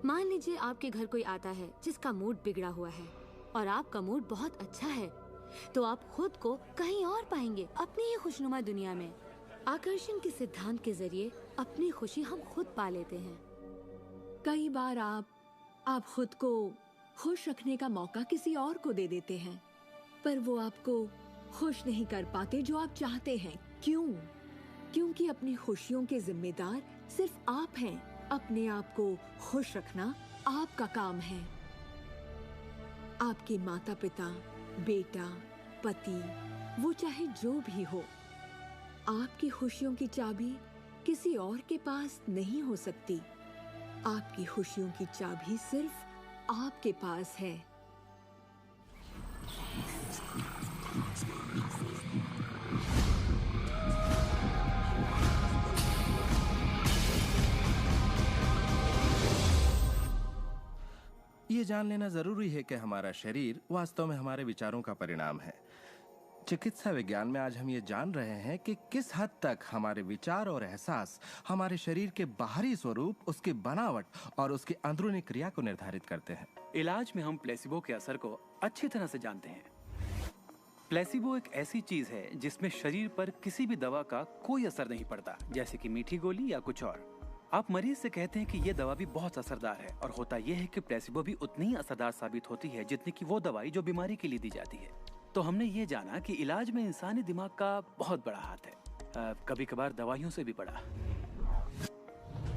मान लीजिए आपके घर कोई आता है जिसका मूड बिगड़ा हुआ है और आपका मूड बहुत अच्छा है, तो आप खुद को कहीं और पाएंगे, अपनी ही खुशनुमा दुनिया में। आकर्षण के सिद्धांत के जरिए अपनी खुशी हम खुद पा लेते हैं। कई बार आप खुद को खुश रखने का मौका किसी और को दे देते हैं, पर वो आपको खुश नहीं कर पाते जो आप चाहते हैं। क्यों? क्योंकि अपनी खुशियों के जिम्मेदार सिर्फ आप हैं। अपने आप को खुश रखना आपका काम है। आपके माता पिता, बेटा, पति, वो चाहे जो भी हो, आपकी खुशियों की चाबी किसी और के पास नहीं हो सकती। आपकी खुशियों की चाबी सिर्फ आपके पास है। ये जान लेना जरूरी है कि हमारा शरीर वास्तव में हमारे विचारों का परिणाम है। चिकित्सा विज्ञान में आज हम ये जान रहे हैं कि किस हद तक हमारे विचार और एहसास हमारे शरीर के बाहरी स्वरूप, उसकी बनावट और उसकी अंदरूनी क्रिया को निर्धारित करते हैं। इलाज में हम प्लेसिबो के असर को अच्छी तरह से जानते हैं। प्लेसिबो एक ऐसी चीज है जिसमें शरीर पर किसी भी दवा का कोई असर नहीं पड़ता, जैसे कि मीठी गोली या कुछ और। आप मरीज से कहते हैं कि ये दवा भी बहुत असरदार है, और होता यह है कि प्लेसिबो भी उतनी ही असरदार साबित होती है जितनी कि वो दवाई जो बीमारी के लिए दी जाती है। तो हमने ये जाना कि इलाज में इंसानी दिमाग का बहुत बड़ा हाथ है, कभी कभार दवाइयों से भी बड़ा।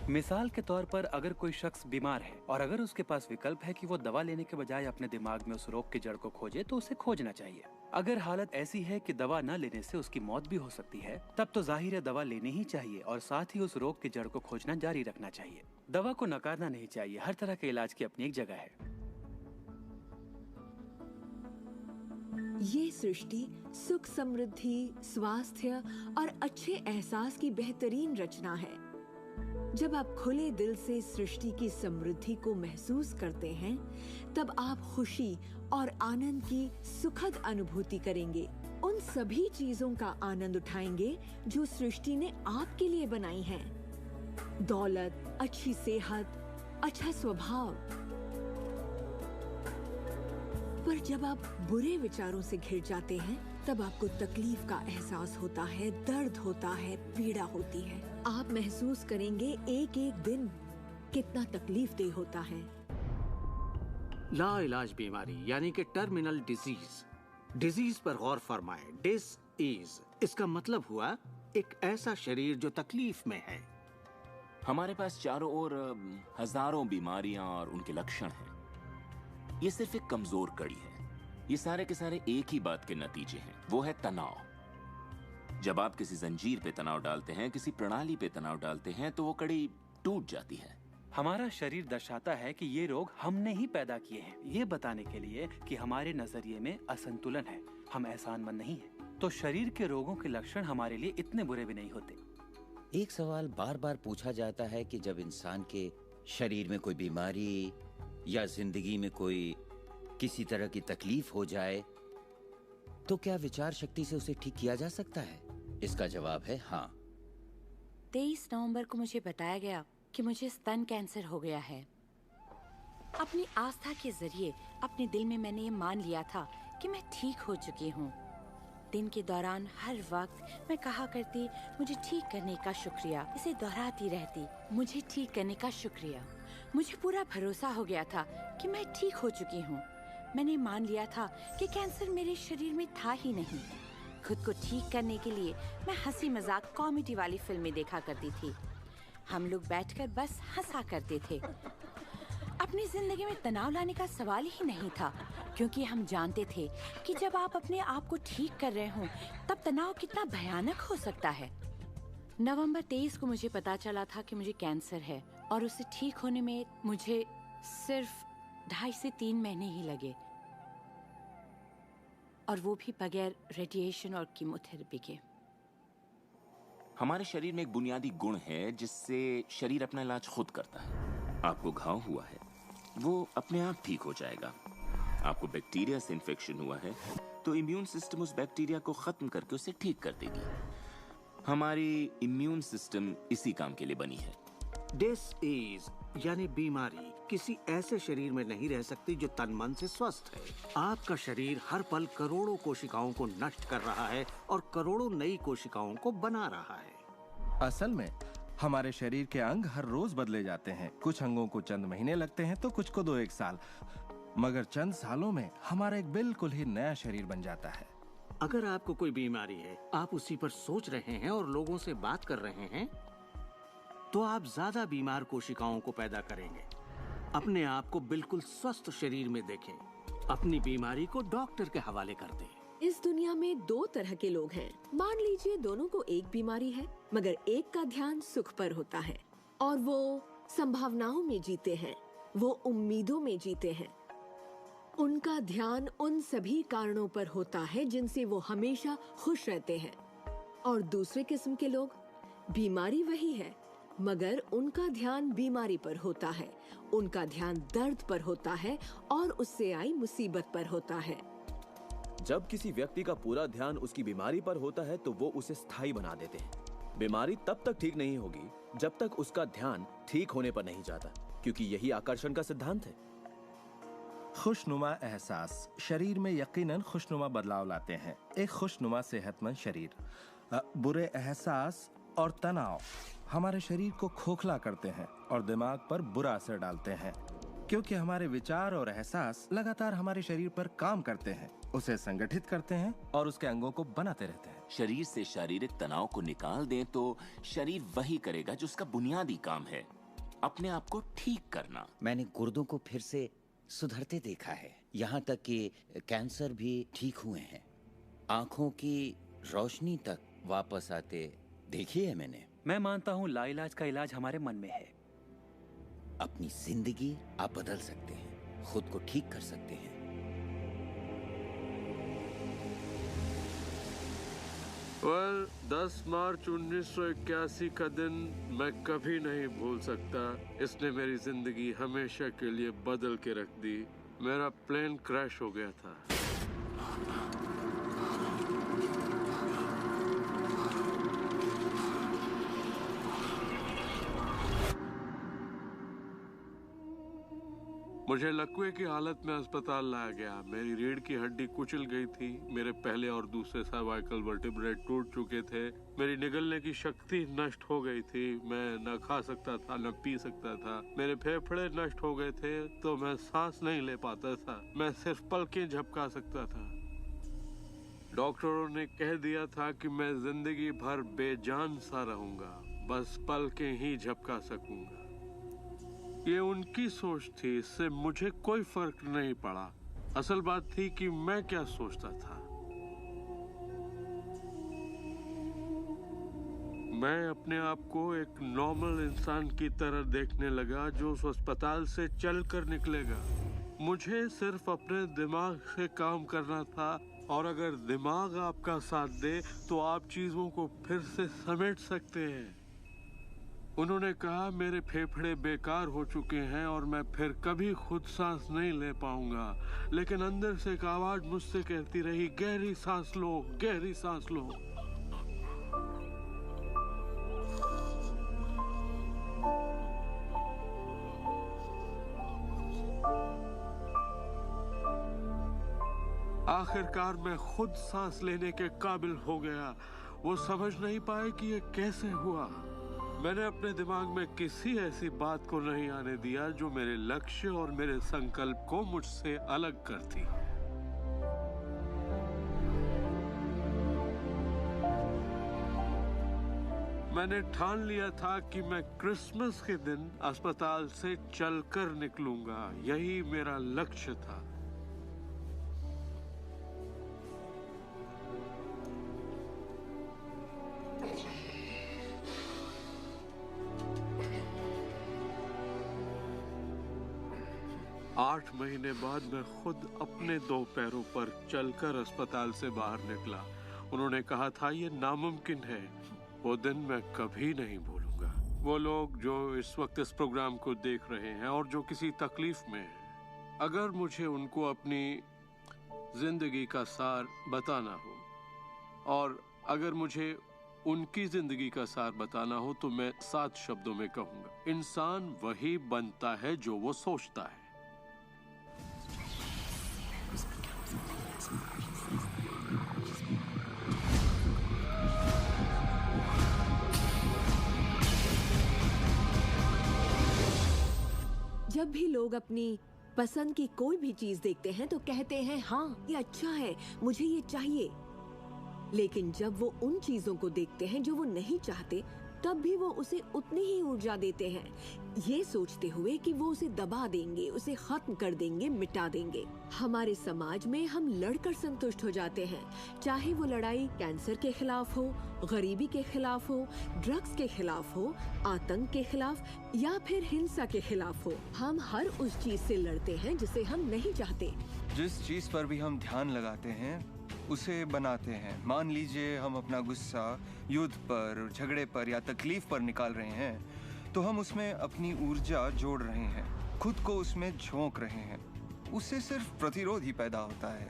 मिसाल के तौर पर अगर कोई शख्स बीमार है और अगर उसके पास विकल्प है कि वो दवा लेने के बजाय अपने दिमाग में उस रोग की जड़ को खोजे, तो उसे खोजना चाहिए। अगर हालत ऐसी है कि दवा न लेने से उसकी मौत भी हो सकती है, तब तो जाहिर है दवा लेनी ही चाहिए और साथ ही उस रोग की जड़ को खोजना जारी रखना चाहिए। दवा को नकारना नहीं चाहिए। हर तरह के इलाज की अपनी एक जगह है। ये सृष्टि सुख, समृद्धि, स्वास्थ्य और अच्छे एहसास की बेहतरीन रचना है। जब आप खुले दिल से सृष्टि की समृद्धि को महसूस करते हैं, तब आप खुशी और आनंद की सुखद अनुभूति करेंगे। उन सभी चीजों का आनंद उठाएंगे जो सृष्टि ने आपके लिए बनाई हैं। दौलत, अच्छी सेहत, अच्छा स्वभाव। पर जब आप बुरे विचारों से घिर जाते हैं, तब आपको तकलीफ का एहसास होता है, दर्द होता है, पीड़ा होती है। आप महसूस करेंगे एक एक दिन कितना तकलीफदेह होता है। लाइलाज बीमारी यानी कि टर्मिनल डिजीज पर गौर फरमाएं। डिस इसका मतलब हुआ एक ऐसा शरीर जो तकलीफ में है। हमारे पास चारों ओर हजारों बीमारियां और उनके लक्षण हैं। ये सिर्फ एक कमजोर कड़ी है। ये सारे के सारे एक ही बात के नतीजे हैं, वो है तनाव। जब आप किसी जंजीर पे तनाव डालते हैं, किसी प्रणाली पे तनाव डालते हैं, तो वो कड़ी टूट जाती है। हमारा शरीर दर्शाता है कि ये रोग हमने ही पैदा किए हैं, ये बताने के लिए कि हमारे नजरिए में असंतुलन है, हम एहसानमंद नहीं हैं। तो शरीर के रोगों के लक्षण हमारे लिए इतने बुरे भी नहीं होते। एक सवाल बार बार पूछा जाता है कि जब इंसान के शरीर में कोई बीमारी या जिंदगी में कोई किसी तरह की तकलीफ हो जाए, तो क्या विचार शक्ति से उसे ठीक किया जा सकता है? इसका जवाब है हाँ। 23 नवंबर को मुझे बताया गया कि मुझे स्तन कैंसर हो गया है। अपनी आस्था के जरिए अपने दिल में मैंने ये मान लिया था कि मैं ठीक हो चुकी हूँ। दिन के दौरान हर वक्त मैं कहा करती, मुझे ठीक करने का शुक्रिया। इसे दोहराती रहती, मुझे ठीक करने का शुक्रिया। मुझे पूरा भरोसा हो गया था कि मैं ठीक हो चुकी हूँ। मैंने मान लिया था कि कैंसर मेरे शरीर में था ही नहीं। खुद को ठीक करने के लिए मैं हंसी मजाक कॉमेडी वाली फिल्में देखा करती थी। हम लोग बैठकर बस हंसा करते थे। अपनी जिंदगी में तनाव लाने का सवाल ही नहीं था, क्योंकि हम जानते थे कि जब आप अपने आप को ठीक कर रहे हो, तब तनाव कितना भयानक हो सकता है। नवंबर 23 को मुझे पता चला था कि मुझे कैंसर है, और उसे ठीक होने में मुझे सिर्फ 2.5 से 3 महीने ही लगे, और वो भी बगैर रेडिएशन और कीमोथेरेपी के। हमारे शरीर में एक बुनियादी गुण है जिससे शरीर अपना इलाज खुद करता है। आपको घाव हुआ है, वो अपने आप ठीक हो जाएगा। आपको बैक्टीरिया से इन्फेक्शन हुआ है, तो इम्यून सिस्टम उस बैक्टीरिया को खत्म करके उसे ठीक कर देगी। हमारी इम्यून सिस्टम इसी काम के लिए बनी है। डिसीज यानी बीमारी किसी ऐसे शरीर में नहीं रह सकती जो तन मन से स्वस्थ है। आपका शरीर हर पल करोड़ों कोशिकाओं को नष्ट कर रहा है और करोड़ों नई कोशिकाओं को बना रहा है। असल में हमारे शरीर के अंग हर रोज बदले जाते हैं। कुछ अंगों को चंद महीने लगते हैं तो कुछ को 2-1 साल, मगर चंद सालों में हमारा एक बिल्कुल ही नया शरीर बन जाता है। अगर आपको कोई बीमारी है, आप उसी पर सोच रहे हैं और लोगों से बात कर रहे हैं, तो आप ज्यादा बीमार कोशिकाओं को पैदा करेंगे। अपने आप को बिल्कुल स्वस्थ शरीर में देखें। अपनी बीमारी को डॉक्टर के हवाले कर दें। इस दुनिया में 2 तरह के लोग हैं। मान लीजिए दोनों को एक बीमारी है, मगर एक का ध्यान सुख पर होता है और वो संभावनाओं में जीते हैं, वो उम्मीदों में जीते हैं। उनका ध्यान उन सभी कारणों पर होता है जिनसे वो हमेशा खुश रहते हैं। और दूसरे किस्म के लोग, बीमारी वही है, मगर उनका ध्यान बीमारी पर होता है, उनका ध्यान दर्द पर होता है और उससे आई मुसीबत पर होता है। जब किसी व्यक्ति का पूरा ध्यान उसकी बीमारी पर होता है तो वो उसे स्थायी बना देते हैं। बीमारी तब तक ठीक नहीं होगी जब तक उसका ध्यान ठीक होने पर नहीं जाता, क्योंकि यही आकर्षण का सिद्धांत है। खुशनुमा एहसास शरीर में यकीनन खुशनुमा बदलाव लाते हैं। एक खुशनुमा सेहतमंद शरीर। बुरे एहसास और तनाव हमारे शरीर को खोखला करते हैं और दिमाग पर बुरा असर डालते हैं, क्योंकि हमारे विचार और एहसास लगातार हमारे शरीर पर काम करते हैं, उसे संगठित करते हैं और उसके अंगों को बनाते रहते हैं। शरीर से शारीरिक तनाव को निकाल दें तो शरीर वही करेगा जो उसका बुनियादी काम है, अपने आप को ठीक करना। मैंने गुर्दों को फिर से सुधरते देखा है, यहाँ तक कि कैंसर भी ठीक हुए हैं। आंखों की रोशनी तक वापस आते देखी है मैंने। मैं मानता हूँ लाइलाज का इलाज हमारे मन में है। अपनी जिंदगी आप बदल सकते हैं, खुद को ठीक कर सकते हैं। well, 10 मार्च 1981 का दिन मैं कभी नहीं भूल सकता। इसने मेरी जिंदगी हमेशा के लिए बदल के रख दी। मेरा प्लेन क्रैश हो गया था। मुझे लकवे की हालत में अस्पताल लाया गया। मेरी रीढ़ की हड्डी कुचल गई थी। मेरे पहले और दूसरे सर्वाइकल वर्टिब्रे टूट चुके थे। मेरी निगलने की शक्ति नष्ट हो गई थी। मैं न खा सकता था न पी सकता था। मेरे फेफड़े नष्ट हो गए थे तो मैं सांस नहीं ले पाता था। मैं सिर्फ पलकें झपका सकता था। डॉक्टरों ने कह दिया था कि मैं जिंदगी भर बेजान सा रहूंगा, बस पलकें ही झपका सकूंगा। ये उनकी सोच थी, इससे मुझे कोई फर्क नहीं पड़ा। असल बात थी कि मैं क्या सोचता था। मैं अपने आप को एक नॉर्मल इंसान की तरह देखने लगा जो उस अस्पताल से चलकर निकलेगा। मुझे सिर्फ अपने दिमाग से काम करना था, और अगर दिमाग आपका साथ दे तो आप चीजों को फिर से समेट सकते हैं। उन्होंने कहा मेरे फेफड़े बेकार हो चुके हैं और मैं फिर कभी खुद सांस नहीं ले पाऊंगा, लेकिन अंदर से एक आवाज मुझसे कहती रही, गहरी सांस लो, गहरी सांस लो। आखिरकार मैं खुद सांस लेने के काबिल हो गया। वो समझ नहीं पाए कि ये कैसे हुआ। मैंने अपने दिमाग में किसी ऐसी बात को नहीं आने दिया जो मेरे लक्ष्य और मेरे संकल्प को मुझसे अलग करती। मैंने ठान लिया था कि मैं क्रिसमस के दिन अस्पताल से चलकर निकलूंगा। यही मेरा लक्ष्य था। आठ महीने बाद मैं खुद अपने 2 पैरों पर चलकर अस्पताल से बाहर निकला। उन्होंने कहा था ये नामुमकिन है। वो दिन मैं कभी नहीं भूलूंगा। वो लोग जो इस वक्त इस प्रोग्राम को देख रहे हैं और जो किसी तकलीफ में हैं, अगर मुझे उनको अपनी जिंदगी का सार बताना हो और अगर मुझे उनकी जिंदगी का सार बताना हो तो मैं 7 शब्दों में कहूंगा, इंसान वही बनता है जो वो सोचता है। जब भी लोग अपनी पसंद की कोई भी चीज देखते हैं तो कहते हैं हाँ ये अच्छा है, मुझे ये चाहिए। लेकिन जब वो उन चीजों को देखते हैं जो वो नहीं चाहते, तब भी वो उसे उतनी ही ऊर्जा देते हैं, ये सोचते हुए कि वो उसे दबा देंगे, उसे खत्म कर देंगे, मिटा देंगे। हमारे समाज में हम लड़कर संतुष्ट हो जाते हैं, चाहे वो लड़ाई कैंसर के खिलाफ हो, गरीबी के खिलाफ हो, ड्रग्स के खिलाफ हो, आतंक के खिलाफ या फिर हिंसा के खिलाफ हो। हम हर उस चीज से लड़ते हैं जिसे हम नहीं चाहते। जिस चीज पर भी हम ध्यान लगाते हैं उसे बनाते हैं। मान लीजिए हम अपना गुस्सा युद्ध पर, झगड़े पर या तकलीफ पर निकाल रहे हैं, तो हम उसमें अपनी ऊर्जा जोड़ रहे हैं, खुद को उसमें झोंक रहे हैं। उससे सिर्फ प्रतिरोध ही पैदा होता है।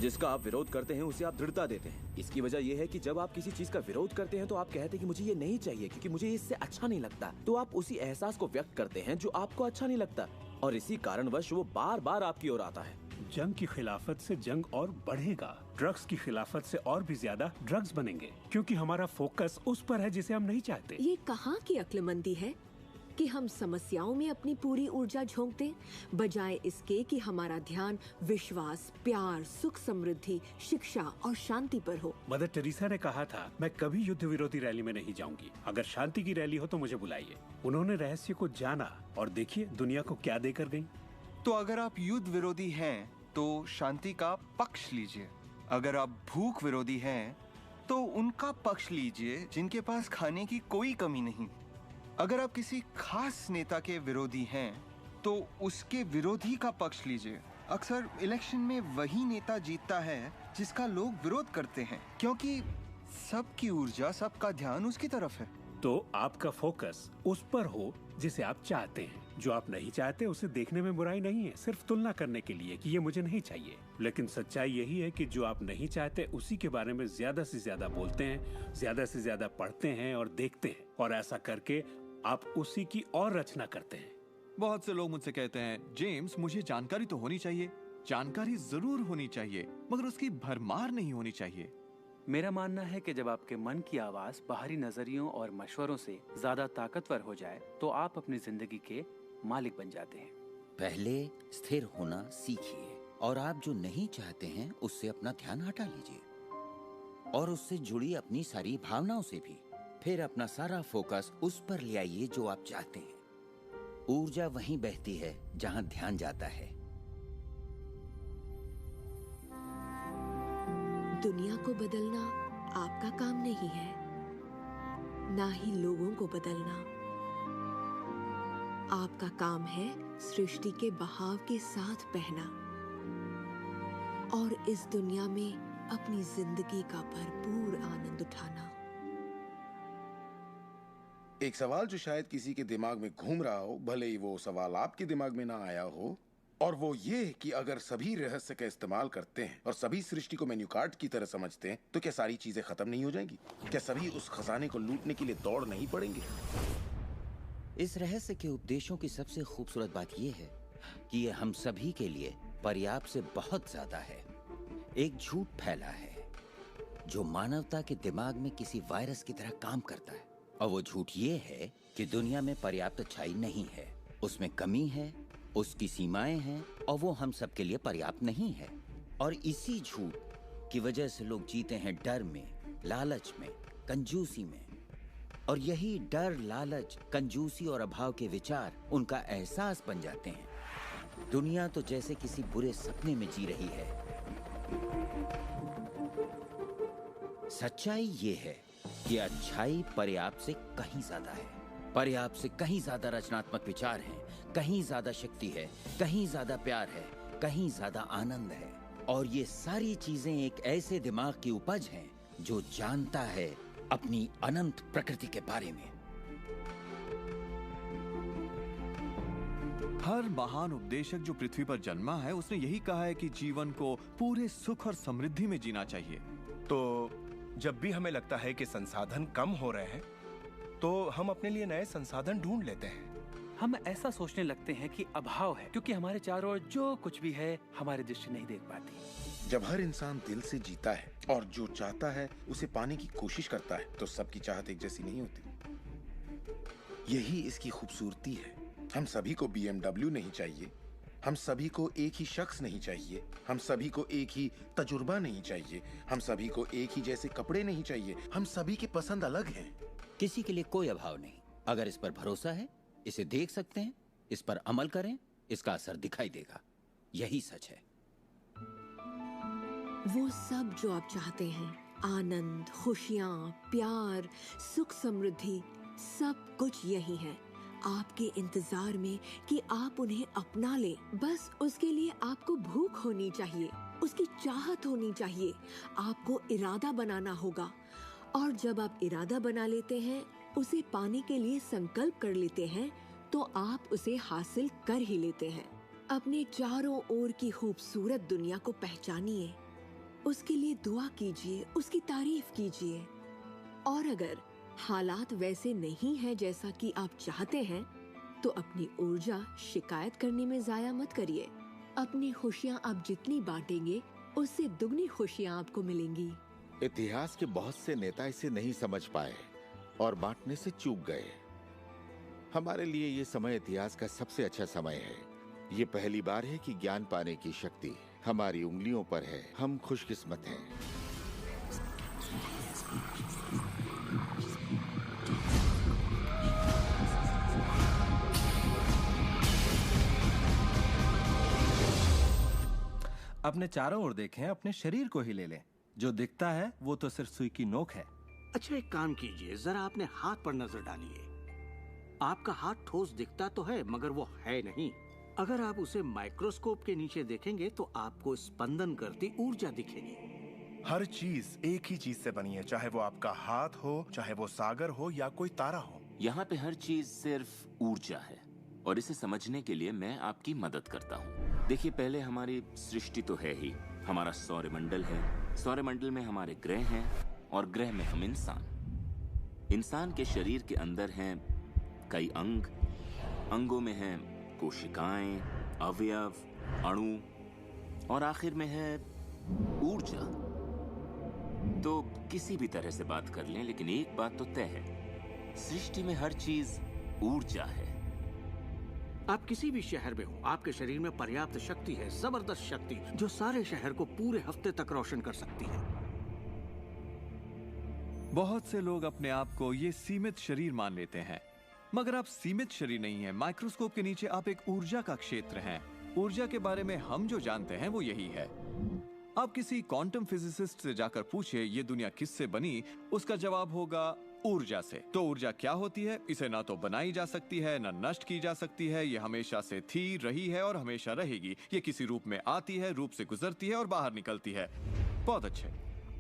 जिसका आप विरोध करते हैं उसे आप दृढ़ता देते हैं। इसकी वजह यह है कि जब आप किसी चीज का विरोध करते हैं तो आप कहते हैं कि मुझे ये नहीं चाहिए क्योंकि मुझे इससे अच्छा नहीं लगता। तो आप उसी एहसास को व्यक्त करते हैं जो आपको अच्छा नहीं लगता, और इसी कारणवश वो बार बार आपकी ओर आता है। जंग की खिलाफत से जंग और बढ़ेगा, ड्रग्स की खिलाफत से और भी ज्यादा ड्रग्स बनेंगे, क्योंकि हमारा फोकस उस पर है जिसे हम नहीं चाहते। ये कहाँ की अक्लमंदी है कि हम समस्याओं में अपनी पूरी ऊर्जा झोंक दें, बजाय इसके कि हमारा ध्यान विश्वास, प्यार, सुख समृद्धि, शिक्षा और शांति पर हो। मदर टेरेसा ने कहा था, मैं कभी युद्ध विरोधी रैली में नहीं जाऊंगी, अगर शांति की रैली हो तो मुझे बुलाइए। उन्होंने रहस्य को जाना और देखिए दुनिया को क्या देकर गई। तो अगर आप युद्ध विरोधी हैं तो शांति का पक्ष लीजिए, अगर आप भूख विरोधी हैं तो उनका पक्ष लीजिए जिनके पास खाने की कोई कमी नहीं, अगर आप किसी खास नेता के विरोधी हैं तो उसके विरोधी का पक्ष लीजिए। अक्सर इलेक्शन में वही नेता जीतता है जिसका लोग विरोध करते हैं, क्योंकि सबकी ऊर्जा, सबका ध्यान उसकी तरफ है। तो आपका फोकस उस पर हो जिसे आप चाहते हैं। जो आप नहीं चाहते उसे देखने में बुराई नहीं है, सिर्फ तुलना करने के लिए कि ये मुझे नहीं चाहिए। लेकिन सच्चाई यही है कि जो आप नहीं चाहते उसी के बारे में ज्यादा से ज्यादा बोलते हैं, ज्यादा से ज्यादा पढ़ते हैं और देखते हैं, और ऐसा करके आप उसी की और रचना करते हैं। बहुत से लोग मुझसे कहते हैं, जेम्स मुझे जानकारी तो होनी चाहिए, जानकारी जरूर होनी चाहिए, मगर उसकी भरमार नहीं होनी चाहिए। मेरा मानना है कि जब आपके मन की आवाज बाहरी नजरियों और मशवरों से ज्यादा ताकतवर हो जाए तो आप अपनी जिंदगी के मालिक बन जाते हैं। पहले स्थिर होना सीखिए, और आप जो नहीं चाहते हैं उससे अपना ध्यान हटा लीजिए, और उससे जुड़ी अपनी सारी भावनाओं से भी। फिर अपना सारा फोकस उस पर ले आइए जो आप चाहते हैं। ऊर्जा वहीं बहती है जहां ध्यान जाता है। दुनिया को बदलना आपका काम नहीं है, ना ही लोगों को बदलना। आपका काम है सृष्टि के बहाव के साथ बहना और इस दुनिया में अपनी जिंदगी का भरपूर आनंद उठाना। एक सवाल जो शायद किसी के दिमाग में घूम रहा हो, भले ही वो सवाल आपके दिमाग में ना आया हो, और वो ये कि अगर सभी रहस्य का इस्तेमाल करते हैं और सभी सृष्टि को मेन्यू कार्ड की तरह समझते हैं तो क्या सारी चीजें खत्म नहीं हो जाएंगी? क्या सभी उस खजाने को लूटने के लिए दौड़ नहीं पड़ेंगे? इस रहस्य के उपदेशों की सबसे खूबसूरत बात यह है कि ये हम सभी के लिए पर्याप्त से बहुत ज्यादा है। एक झूठ फैला है जो मानवता के दिमाग में किसी वायरस की तरह काम करता है, और वो झूठ ये है कि दुनिया में पर्याप्त अच्छाई नहीं है, उसमें कमी है, उसकी सीमाएं हैं, और वो हम सब के लिए पर्याप्त नहीं है। और इसी झूठ की वजह से लोग जीते हैं डर में, लालच में, कंजूसी में, और यही डर, लालच, कंजूसी और अभाव के विचार उनका एहसास बन जाते हैं। दुनिया तो जैसे किसी बुरे सपने में जी रही है। सच्चाई ये है कि अच्छाई पर्याप्त से कहीं ज्यादा है। पर्याप्त से कहीं ज्यादा रचनात्मक विचार हैं, कहीं ज्यादा शक्ति है, कहीं ज्यादा प्यार है, कहीं ज्यादा आनंद है। और ये सारी चीजें एक ऐसे दिमाग की उपज हैं जो जानता है अपनी अनंत प्रकृति के बारे में। हर महान उपदेशक जो पृथ्वी पर जन्मा है उसने यही कहा है कि जीवन को पूरे सुख और समृद्धि में जीना चाहिए। तो जब भी हमें लगता है कि संसाधन कम हो रहे हैं तो हम अपने लिए नए संसाधन ढूंढ लेते हैं। हम ऐसा सोचने लगते हैं कि अभाव है क्योंकि हमारे चारों ओर जो कुछ भी है हमारी दृष्टि नहीं देख पाती। जब हर इंसान दिल से जीता है और जो चाहता है उसे पाने की कोशिश करता है तो सबकी चाहत एक जैसी नहीं होती। यही इसकी खूबसूरती है। हम सभी को BMW नहीं चाहिए, हम सभी को एक ही शख्स नहीं चाहिए, हम सभी को एक ही तजुर्बा नहीं चाहिए, हम सभी को एक ही जैसे कपड़े नहीं चाहिए, हम सभी की पसंद अलग है। किसी के लिए कोई अभाव नहीं। अगर इस पर भरोसा है, इसे देख सकते हैं, इस पर अमल करें, इसका असर दिखाई देगा। यही सच है। वो सब जो आप चाहते हैं, आनंद, खुशियाँ, प्यार, सुख समृद्धि, सब कुछ यही है आपके इंतजार में कि आप उन्हें अपना ले। बस उसके लिए आपको भूख होनी चाहिए, उसकी चाहत होनी चाहिए, आपको इरादा बनाना होगा। और जब आप इरादा बना लेते हैं, उसे पाने के लिए संकल्प कर लेते हैं, तो आप उसे हासिल कर ही लेते हैं। अपने चारों ओर की खूबसूरत दुनिया को पहचानिए, उसके लिए दुआ कीजिए, उसकी तारीफ कीजिए। और अगर हालात वैसे नहीं है जैसा कि आप चाहते हैं, तो अपनी ऊर्जा शिकायत करने में जाया मत करिए। अपनी खुशियाँ आप जितनी बांटेंगे, उससे दुगनी खुशियाँ आपको मिलेंगी। इतिहास के बहुत से नेता इसे नहीं समझ पाए और बांटने से चूक गए। हमारे लिए ये समय इतिहास का सबसे अच्छा समय है। ये पहली बार है कि ज्ञान पाने की शक्ति हमारी उंगलियों पर है। हम खुशकिस्मत हैं। अपने चारों ओर देखें, अपने शरीर को ही ले लें। जो दिखता है वो तो सिर्फ सुई की नोक है। अच्छा, एक काम कीजिए, जरा अपने हाथ पर नजर डालिए। आपका हाथ ठोस दिखता तो है, मगर वो है नहीं। अगर आप उसे माइक्रोस्कोप के नीचे देखेंगे तो आपको स्पंदन करती ऊर्जा दिखेगी। हर चीज एक ही चीज से बनी है, चाहे वो आपका हाथ हो, चाहे वो सागर हो या कोई तारा हो। यहाँ पे हर चीज सिर्फ ऊर्जा है, और इसे समझने के लिए मैं आपकी मदद करता हूँ। देखिए, पहले हमारी सृष्टि तो है ही, हमारा सौरमंडल है। सौरमंडल में हमारे ग्रह हैं, और ग्रह में हम इंसान के शरीर के अंदर हैं कई अंग, अंगों में हैं कोशिकाएं, अवयव, अणु, और आखिर में है ऊर्जा। तो किसी भी तरह से बात कर लें, लेकिन एक बात तो तय है, सृष्टि में हर चीज ऊर्जा है। आप किसी भी शहर में हो, आपके शरीर में पर्याप्त शक्ति है, जबरदस्त शक्ति, जो सारे शहर को पूरे हफ्ते तक रोशन कर सकती है। बहुत से लोग अपने आप को ये सीमित शरीर मान लेते हैं, मगर आप सीमित शरीर नहीं हैं। माइक्रोस्कोप के नीचे आप एक ऊर्जा का क्षेत्र हैं। ऊर्जा के बारे में हम जो जानते हैं वो यही है। आप किसी क्वांटम फिजिसिस्ट से जाकर पूछिए ये दुनिया किससे बनी, उसका जवाब होगा ऊर्जा से। तो ऊर्जा क्या होती है? इसे ना तो बनाई जा सकती है, ना नष्ट की जा सकती है। ये हमेशा से थी, रही है और हमेशा रहेगी। ये किसी रूप में आती है, रूप से गुजरती है और बाहर निकलती है। बहुत अच्छे।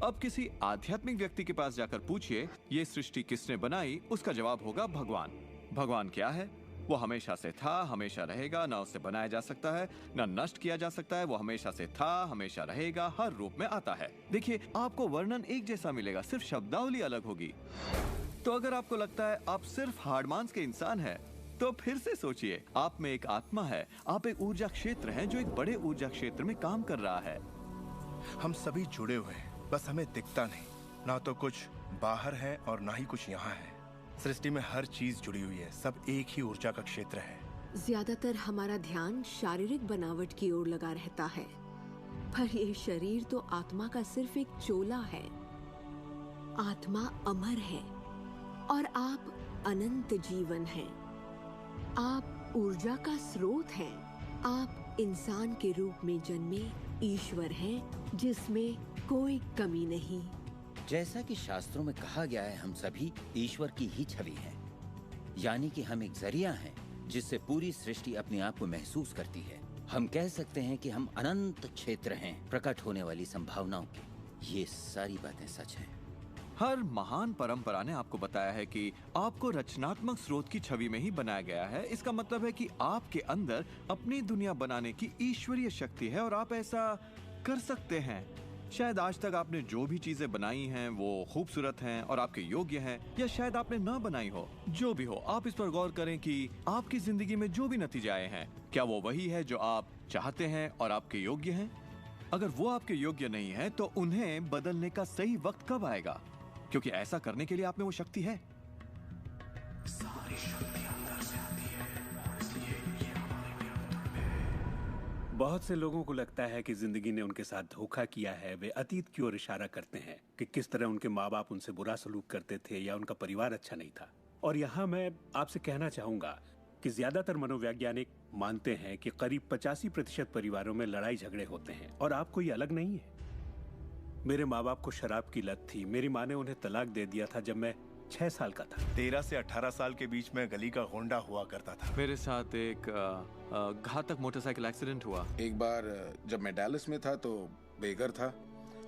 अब किसी आध्यात्मिक व्यक्ति के पास जाकर पूछिए ये सृष्टि किसने बनाई, उसका जवाब होगा भगवान। भगवान क्या है? वो हमेशा से था, हमेशा रहेगा, ना उससे बनाया जा सकता है, ना नष्ट किया जा सकता है। वो हमेशा से था, हमेशा रहेगा, हर रूप में आता है। देखिए, आपको वर्णन एक जैसा मिलेगा, सिर्फ शब्दावली अलग होगी। तो अगर आपको लगता है आप सिर्फ हार्ड मांस के इंसान हैं, तो फिर से सोचिए, आप में एक आत्मा है, आप एक ऊर्जा क्षेत्र हैं जो एक बड़े ऊर्जा क्षेत्र में काम कर रहा है। हम सभी जुड़े हुए हैं, बस हमें दिखता नहीं। ना तो कुछ बाहर है और ना ही कुछ यहाँ है। सृष्टि में हर चीज जुड़ी हुई है, सब एक ही ऊर्जा का क्षेत्र है। ज्यादातर हमारा ध्यान शारीरिक बनावट की ओर लगा रहता है, पर ये शरीर तो आत्मा का सिर्फ एक चोला है। आत्मा अमर है और आप अनंत जीवन हैं। आप ऊर्जा का स्रोत हैं। आप इंसान के रूप में जन्मे ईश्वर हैं, जिसमें कोई कमी नहीं। जैसा कि शास्त्रों में कहा गया है, हम सभी ईश्वर की ही छवि हैं। यानी कि हम एक जरिया हैं जिससे पूरी सृष्टि अपने आप को महसूस करती है। हम कह सकते हैं कि हम अनंत क्षेत्र हैं प्रकट होने वाली संभावनाओं के। ये सारी बातें सच हैं। हर महान परंपरा ने आपको बताया है कि आपको रचनात्मक स्रोत की छवि में ही बनाया गया है। इसका मतलब है कि आपके अंदर अपनी दुनिया बनाने की ईश्वरीय शक्ति है और आप ऐसा कर सकते हैं। शायद आज तक आपने जो भी चीजें बनाई हैं वो खूबसूरत हैं और आपके योग्य हैं, या शायद आपने ना बनाई हो। जो भी हो, आप इस पर गौर करें कि आपकी जिंदगी में जो भी नतीजे आए हैं, क्या वो वही है जो आप चाहते हैं और आपके योग्य हैं? अगर वो आपके योग्य नहीं है तो उन्हें बदलने का सही वक्त कब आएगा? क्योंकि ऐसा करने के लिए आप में वो शक्ति है। सारी शक्ति अंदर से आती है, इसलिए ये हमारे नियंत्रण में है। बहुत से लोगों को लगता है कि जिंदगी ने उनके साथ धोखा किया है। वे अतीत की ओर इशारा करते हैं कि किस तरह उनके माँ बाप उनसे बुरा सलूक करते थे या उनका परिवार अच्छा नहीं था। और यहाँ मैं आपसे कहना चाहूंगा कि ज्यादातर मनोवैज्ञानिक मानते हैं कि करीब 85% परिवारों में लड़ाई झगड़े होते हैं और आप कोई अलग नहीं है। मेरे माँ बाप को शराब की लत थी। मेरी माँ ने उन्हें तलाक दे दिया था जब मैं 6 साल का था। 13 से 18 साल के बीच में गली का गुंडा हुआ करता था। मेरे साथ एक घातक मोटरसाइकिल एक्सीडेंट हुआ। एक बार जब मैं डैलस में था तो बेघर था,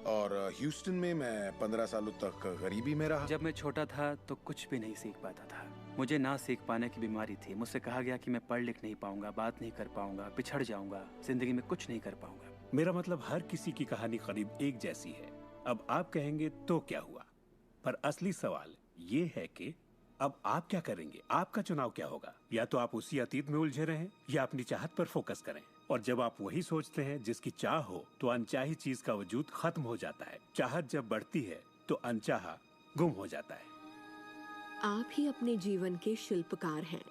और ह्यूस्टन में मैं 15 सालों तक गरीबी में रहा। जब मैं छोटा था तो कुछ भी नहीं सीख पाता था। मुझे ना सीख पाने की बीमारी थी। मुझसे कहा गया कि मैं पढ़ लिख नहीं पाऊंगा, बात नहीं कर पाऊंगा, पिछड़ जाऊंगा, जिंदगी में कुछ नहीं कर पाऊंगा। मेरा मतलब हर किसी की कहानी करीब एक जैसी है। अब आप कहेंगे तो क्या हुआ, पर असली सवाल ये है कि अब आप क्या करेंगे, आपका चुनाव क्या होगा। या तो आप उसी अतीत में उलझे रहें या अपनी चाहत पर फोकस करें। और जब आप वही सोचते हैं जिसकी चाह हो, तो अनचाही चीज का वजूद खत्म हो जाता है। चाहत जब बढ़ती है तो अनचाहा गुम हो जाता है। आप ही अपने जीवन के शिल्पकार हैं,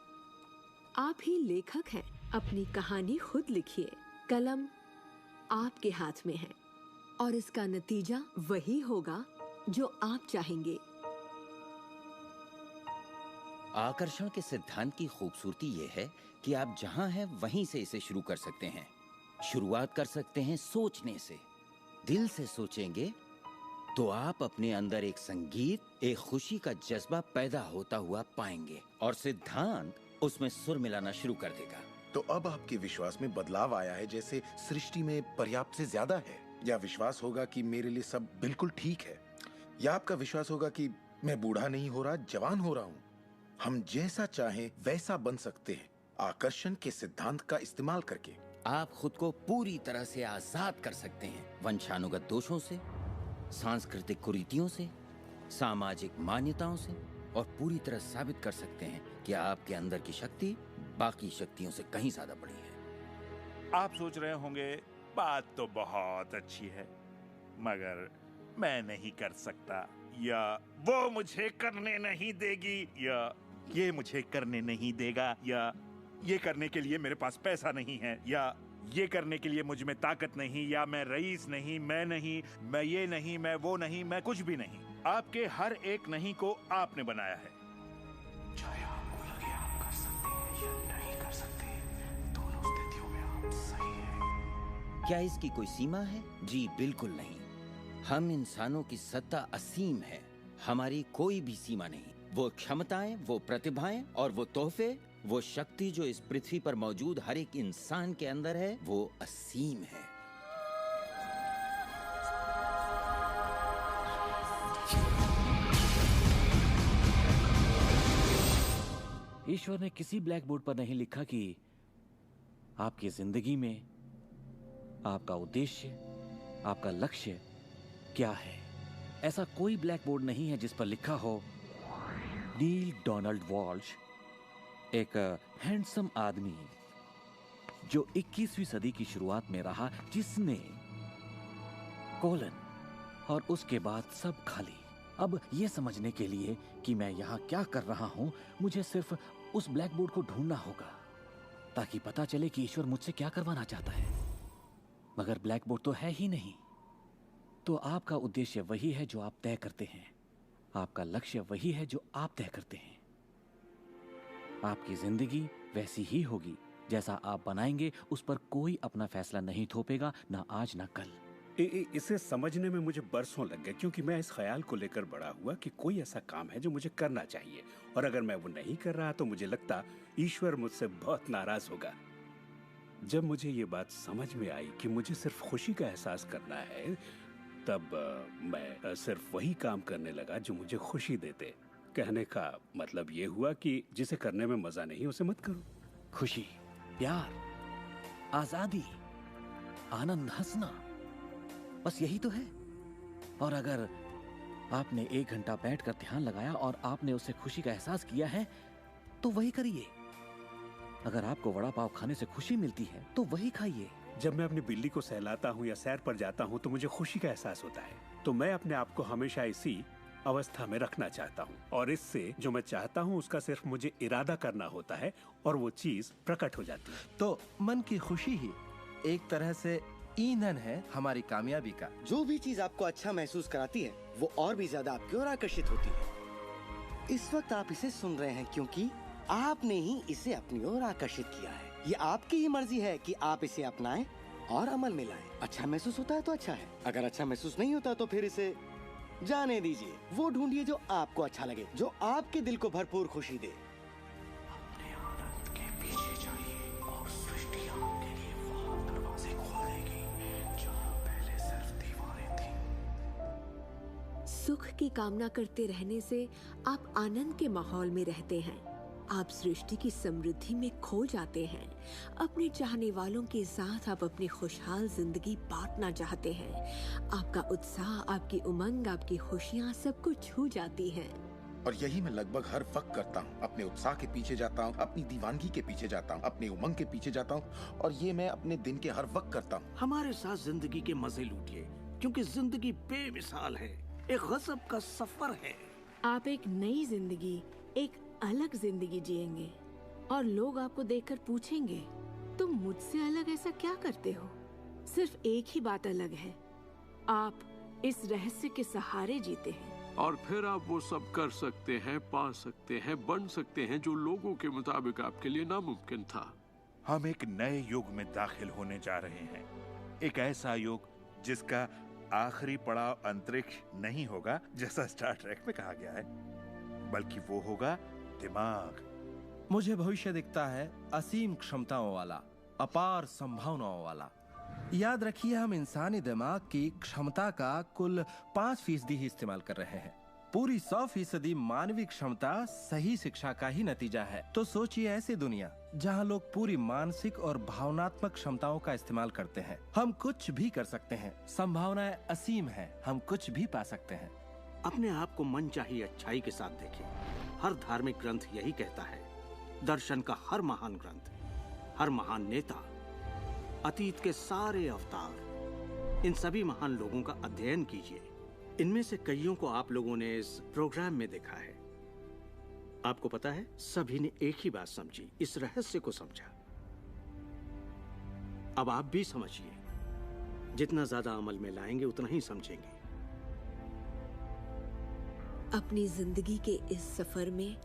आप ही लेखक हैं। अपनी कहानी खुद लिखिए, कलम आपके हाथ में है और इसका नतीजा वही होगा जो आप चाहेंगे। आकर्षण के सिद्धांत की खूबसूरती ये है कि आप जहां हैं वहीं से इसे शुरू कर सकते हैं। शुरुआत कर सकते हैं सोचने से। दिल से सोचेंगे तो आप अपने अंदर एक संगीत, एक खुशी का जज्बा पैदा होता हुआ पाएंगे और सिद्धांत उसमें सुर मिलाना शुरू कर देगा। तो अब आपके विश्वास में बदलाव आया है, जैसे सृष्टि में पर्याप्त से ज्यादा है, या विश्वास होगा कि मेरे लिए सब बिल्कुल ठीक है, या आपका विश्वास होगा कि मैं बूढ़ा नहीं हो रहा, जवान हो रहा हूँ। हम जैसा चाहें वैसा बन सकते हैं आकर्षण के सिद्धांत का इस्तेमाल करके। आप खुद को पूरी तरह से आजाद कर सकते हैं वंशानुगत दोषों से, सांस्कृतिक कुरीतियों से, सामाजिक मान्यताओं से, और पूरी तरह साबित कर सकते हैं कि आपके अंदर की शक्ति बाकी शक्तियों से कहीं ज्यादा बड़ी है। आप सोच रहे होंगे बात तो बहुत अच्छी है, मगर मैं नहीं कर सकता, या वो मुझे करने नहीं देगी, या ये मुझे करने नहीं देगा, या ये करने के लिए मेरे पास पैसा नहीं है, या ये करने के लिए मुझ में ताकत नहीं, या मैं रईस नहीं, मैं नहीं, मैं ये नहीं, मैं वो नहीं, मैं कुछ भी नहीं। आपके हर एक नहीं को आपने बनाया है। चाहे आपको लगे आप कर सकते हैं या नहीं कर सकते, दोनों स्थितियों में आप सही हैं। क्या इसकी कोई सीमा है? जी बिल्कुल नहीं। हम इंसानों की सत्ता असीम है, हमारी कोई भी सीमा नहीं। वो क्षमताएं, वो प्रतिभाएं और वो तोहफे, वो शक्ति जो इस पृथ्वी पर मौजूद हर एक इंसान के अंदर है, वो असीम है। ईश्वर ने किसी ब्लैक बोर्ड पर नहीं लिखा कि आपकी जिंदगी में आपका उद्देश्य, आपका लक्ष्य क्या है। ऐसा कोई ब्लैक बोर्ड नहीं है जिस पर लिखा हो नील डोनाल्ड वॉल्श, एक हैंडसम आदमी जो 21वीं सदी की शुरुआत में रहा, जिसने कोलन और उसके बाद सब खाली। अब यह समझने के लिए कि मैं यहां क्या कर रहा हूं, मुझे सिर्फ उस ब्लैक बोर्ड को ढूंढना होगा ताकि पता चले कि ईश्वर मुझसे क्या करवाना चाहता है। मगर ब्लैक बोर्ड तो है ही नहीं। तो आपका उद्देश्य वही है जो आप तय करते हैं, आपका लक्ष्य वही है जो आप तय करते हैं। आपकी जिंदगी वैसी ही होगी जैसा आप बनाएंगे, उस पर कोई अपना फैसला नहीं थोपेगा, ना आज ना कल। इसे समझने में मुझे बरसों लग गए, क्योंकि मैं इस ख्याल को लेकर बड़ा हुआ कि कोई ऐसा काम है जो मुझे करना चाहिए, और अगर मैं वो नहीं कर रहा तो मुझे लगता ईश्वर मुझसे बहुत नाराज होगा। जब मुझे ये बात समझ में आई कि मुझे सिर्फ खुशी का एहसास करना है, तब मैं सिर्फ वही काम करने लगा जो मुझे खुशी देते। कहने का मतलब ये हुआ कि जिसे करने में मजा नहीं उसे मत करो। खुशी, प्यार, आजादी, आनंद, हंसना, बस यही तो है। और अगर आपने 1 घंटा बैठकर ध्यान लगाया और आपने उससे खुशी का एहसास किया है, तो वही करिए। अगर आपको वड़ा पाव खाने से खुशी मिलती है तो वही खाइए। जब मैं अपनी बिल्ली को सहलाता हूँ या सैर पर जाता हूँ तो मुझे खुशी का एहसास होता है। तो मैं अपने आप को हमेशा इसी अवस्था में रखना चाहता हूँ, और इससे जो मैं चाहता हूँ उसका सिर्फ मुझे इरादा करना होता है और वो चीज प्रकट हो जाती है। तो मन की खुशी ही एक तरह से ईंधन है हमारी कामयाबी का। जो भी चीज आपको अच्छा महसूस कराती है वो और भी ज्यादा आपकी ओर आकर्षित होती है। इस वक्त आप इसे सुन रहे हैं क्योंकि आपने ही इसे अपनी ओर आकर्षित किया है। ये आपकी ही मर्जी है कि आप इसे अपनाएं और अमल में लाएं। अच्छा महसूस होता है तो अच्छा है, अगर अच्छा महसूस नहीं होता तो फिर इसे जाने दीजिए। वो ढूंढिए जो आपको अच्छा लगे, जो आपके दिल को भरपूर खुशी दे। अपने आनंद के पीछे जाइए और सृष्टि आपके लिए वहाँ दरवाजे खोल देगी जहाँ पहले सिर्फ दीवारें थीं। सुख की कामना करते रहने से आप आनंद के माहौल में रहते हैं। आप सृष्टि की समृद्धि में खो जाते हैं। अपने चाहने वालों के साथ आप अपनी खुशहाल जिंदगी बांटना चाहते हैं। आपका उत्साह, आपकी उमंग, आपकी खुशियाँ सब कुछ छू जाती हैं। और यही मैं लगभग हर वक्त करता हूँ। अपने उत्साह के पीछे जाता हूँ, अपनी दीवानगी के पीछे जाता हूँ, अपनी उमंग के पीछे जाता हूँ, और ये मैं अपने दिन के हर वक्त करता हूँ। हमारे साथ जिंदगी के मजे लूटिए, क्योंकि जिंदगी बेमिसाल है, एक गजब का सफर है। आप एक नई जिंदगी, एक अलग जिंदगी जिएंगे और लोग आपको देखकर पूछेंगे, तुम मुझसे अलग ऐसा क्या करते हो? सिर्फ एक ही बात अलग है, आप इस रहस्य के सहारे जीते हैं। और फिर आप वो सब कर सकते हैं, पा सकते हैं, बन सकते हैं जो लोगों के मुताबिक आपके लिए नामुमकिन था। हम एक नए युग में दाखिल होने जा रहे हैं, एक ऐसा युग जिसका आखिरी पड़ाव अंतरिक्ष नहीं होगा जैसा स्टार ट्रेक में कहा गया है, बल्कि वो होगा दिमाग। मुझे भविष्य दिखता है असीम क्षमताओं वाला, अपार संभावनाओं वाला। याद रखिए, हम इंसानी दिमाग की क्षमता का कुल 5% ही इस्तेमाल कर रहे हैं। पूरी 100% मानवीय क्षमता सही शिक्षा का ही नतीजा है। तो सोचिए ऐसी दुनिया जहां लोग पूरी मानसिक और भावनात्मक क्षमताओं का इस्तेमाल करते हैं। हम कुछ भी कर सकते हैं, संभावनाएं असीम है, हम कुछ भी पा सकते हैं। अपने आप को मनचाही अच्छाई के साथ देखें। हर धार्मिक ग्रंथ यही कहता है। दर्शन का हर महान ग्रंथ, हर महान नेता, अतीत के सारे अवतार, इन सभी महान लोगों का अध्ययन कीजिए। इनमें से कईयों को आप लोगों ने इस प्रोग्राम में देखा है। आपको पता है, सभी ने एक ही बात समझी, इस रहस्य को समझा। अब आप भी समझिए। जितना ज्यादा अमल में लाएंगे उतना ही समझेंगे। अपनी जिंदगी के इस सफर में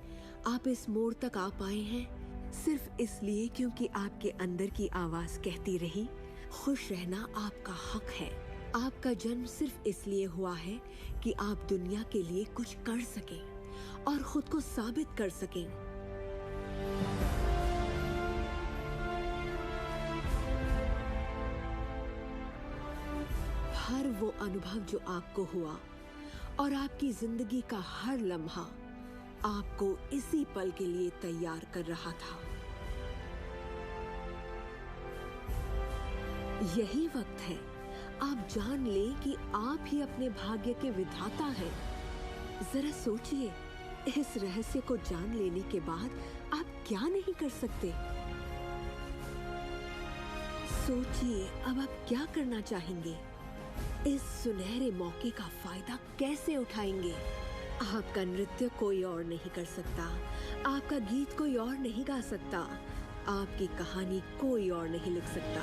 आप इस मोड़ तक आ पाए हैं सिर्फ इसलिए क्योंकि आपके अंदर की आवाज कहती रही, खुश रहना आपका हक है। आपका जन्म सिर्फ इसलिए हुआ है कि आप दुनिया के लिए कुछ कर सकें और खुद को साबित कर सकें। हर वो अनुभव जो आपको हुआ और आपकी जिंदगी का हर लम्हा आपको इसी पल के लिए तैयार कर रहा था। यही वक्त है आप जान लें कि आप ही अपने भाग्य के विधाता हैं। जरा सोचिए, इस रहस्य को जान लेने के बाद आप क्या नहीं कर सकते? सोचिए, अब आप क्या करना चाहेंगे? इस सुनहरे मौके का फायदा कैसे उठाएंगे? आपका नृत्य कोई और नहीं कर सकता, आपका गीत कोई और नहीं गा सकता, आपकी कहानी कोई और नहीं लिख सकता।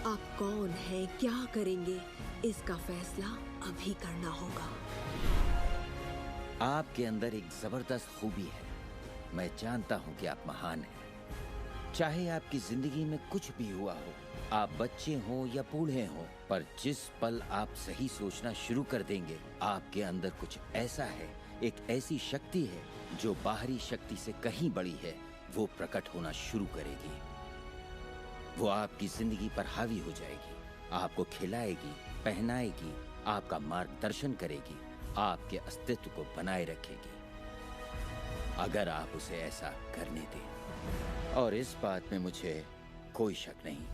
आप कौन हैं, क्या करेंगे, इसका फैसला अभी करना होगा। आपके अंदर एक जबरदस्त खूबी है। मैं जानता हूं कि आप महान हैं। चाहे आपकी जिंदगी में कुछ भी हुआ हो, आप बच्चे हों या बूढ़े हों, पर जिस पल आप सही सोचना शुरू कर देंगे, आपके अंदर कुछ ऐसा है, एक ऐसी शक्ति है जो बाहरी शक्ति से कहीं बड़ी है, वो प्रकट होना शुरू करेगी। वो आपकी जिंदगी पर हावी हो जाएगी, आपको खिलाएगी, पहनाएगी, आपका मार्गदर्शन करेगी, आपके अस्तित्व को बनाए रखेगी, अगर आप उसे ऐसा करने दें। और इस बात में मुझे कोई शक नहीं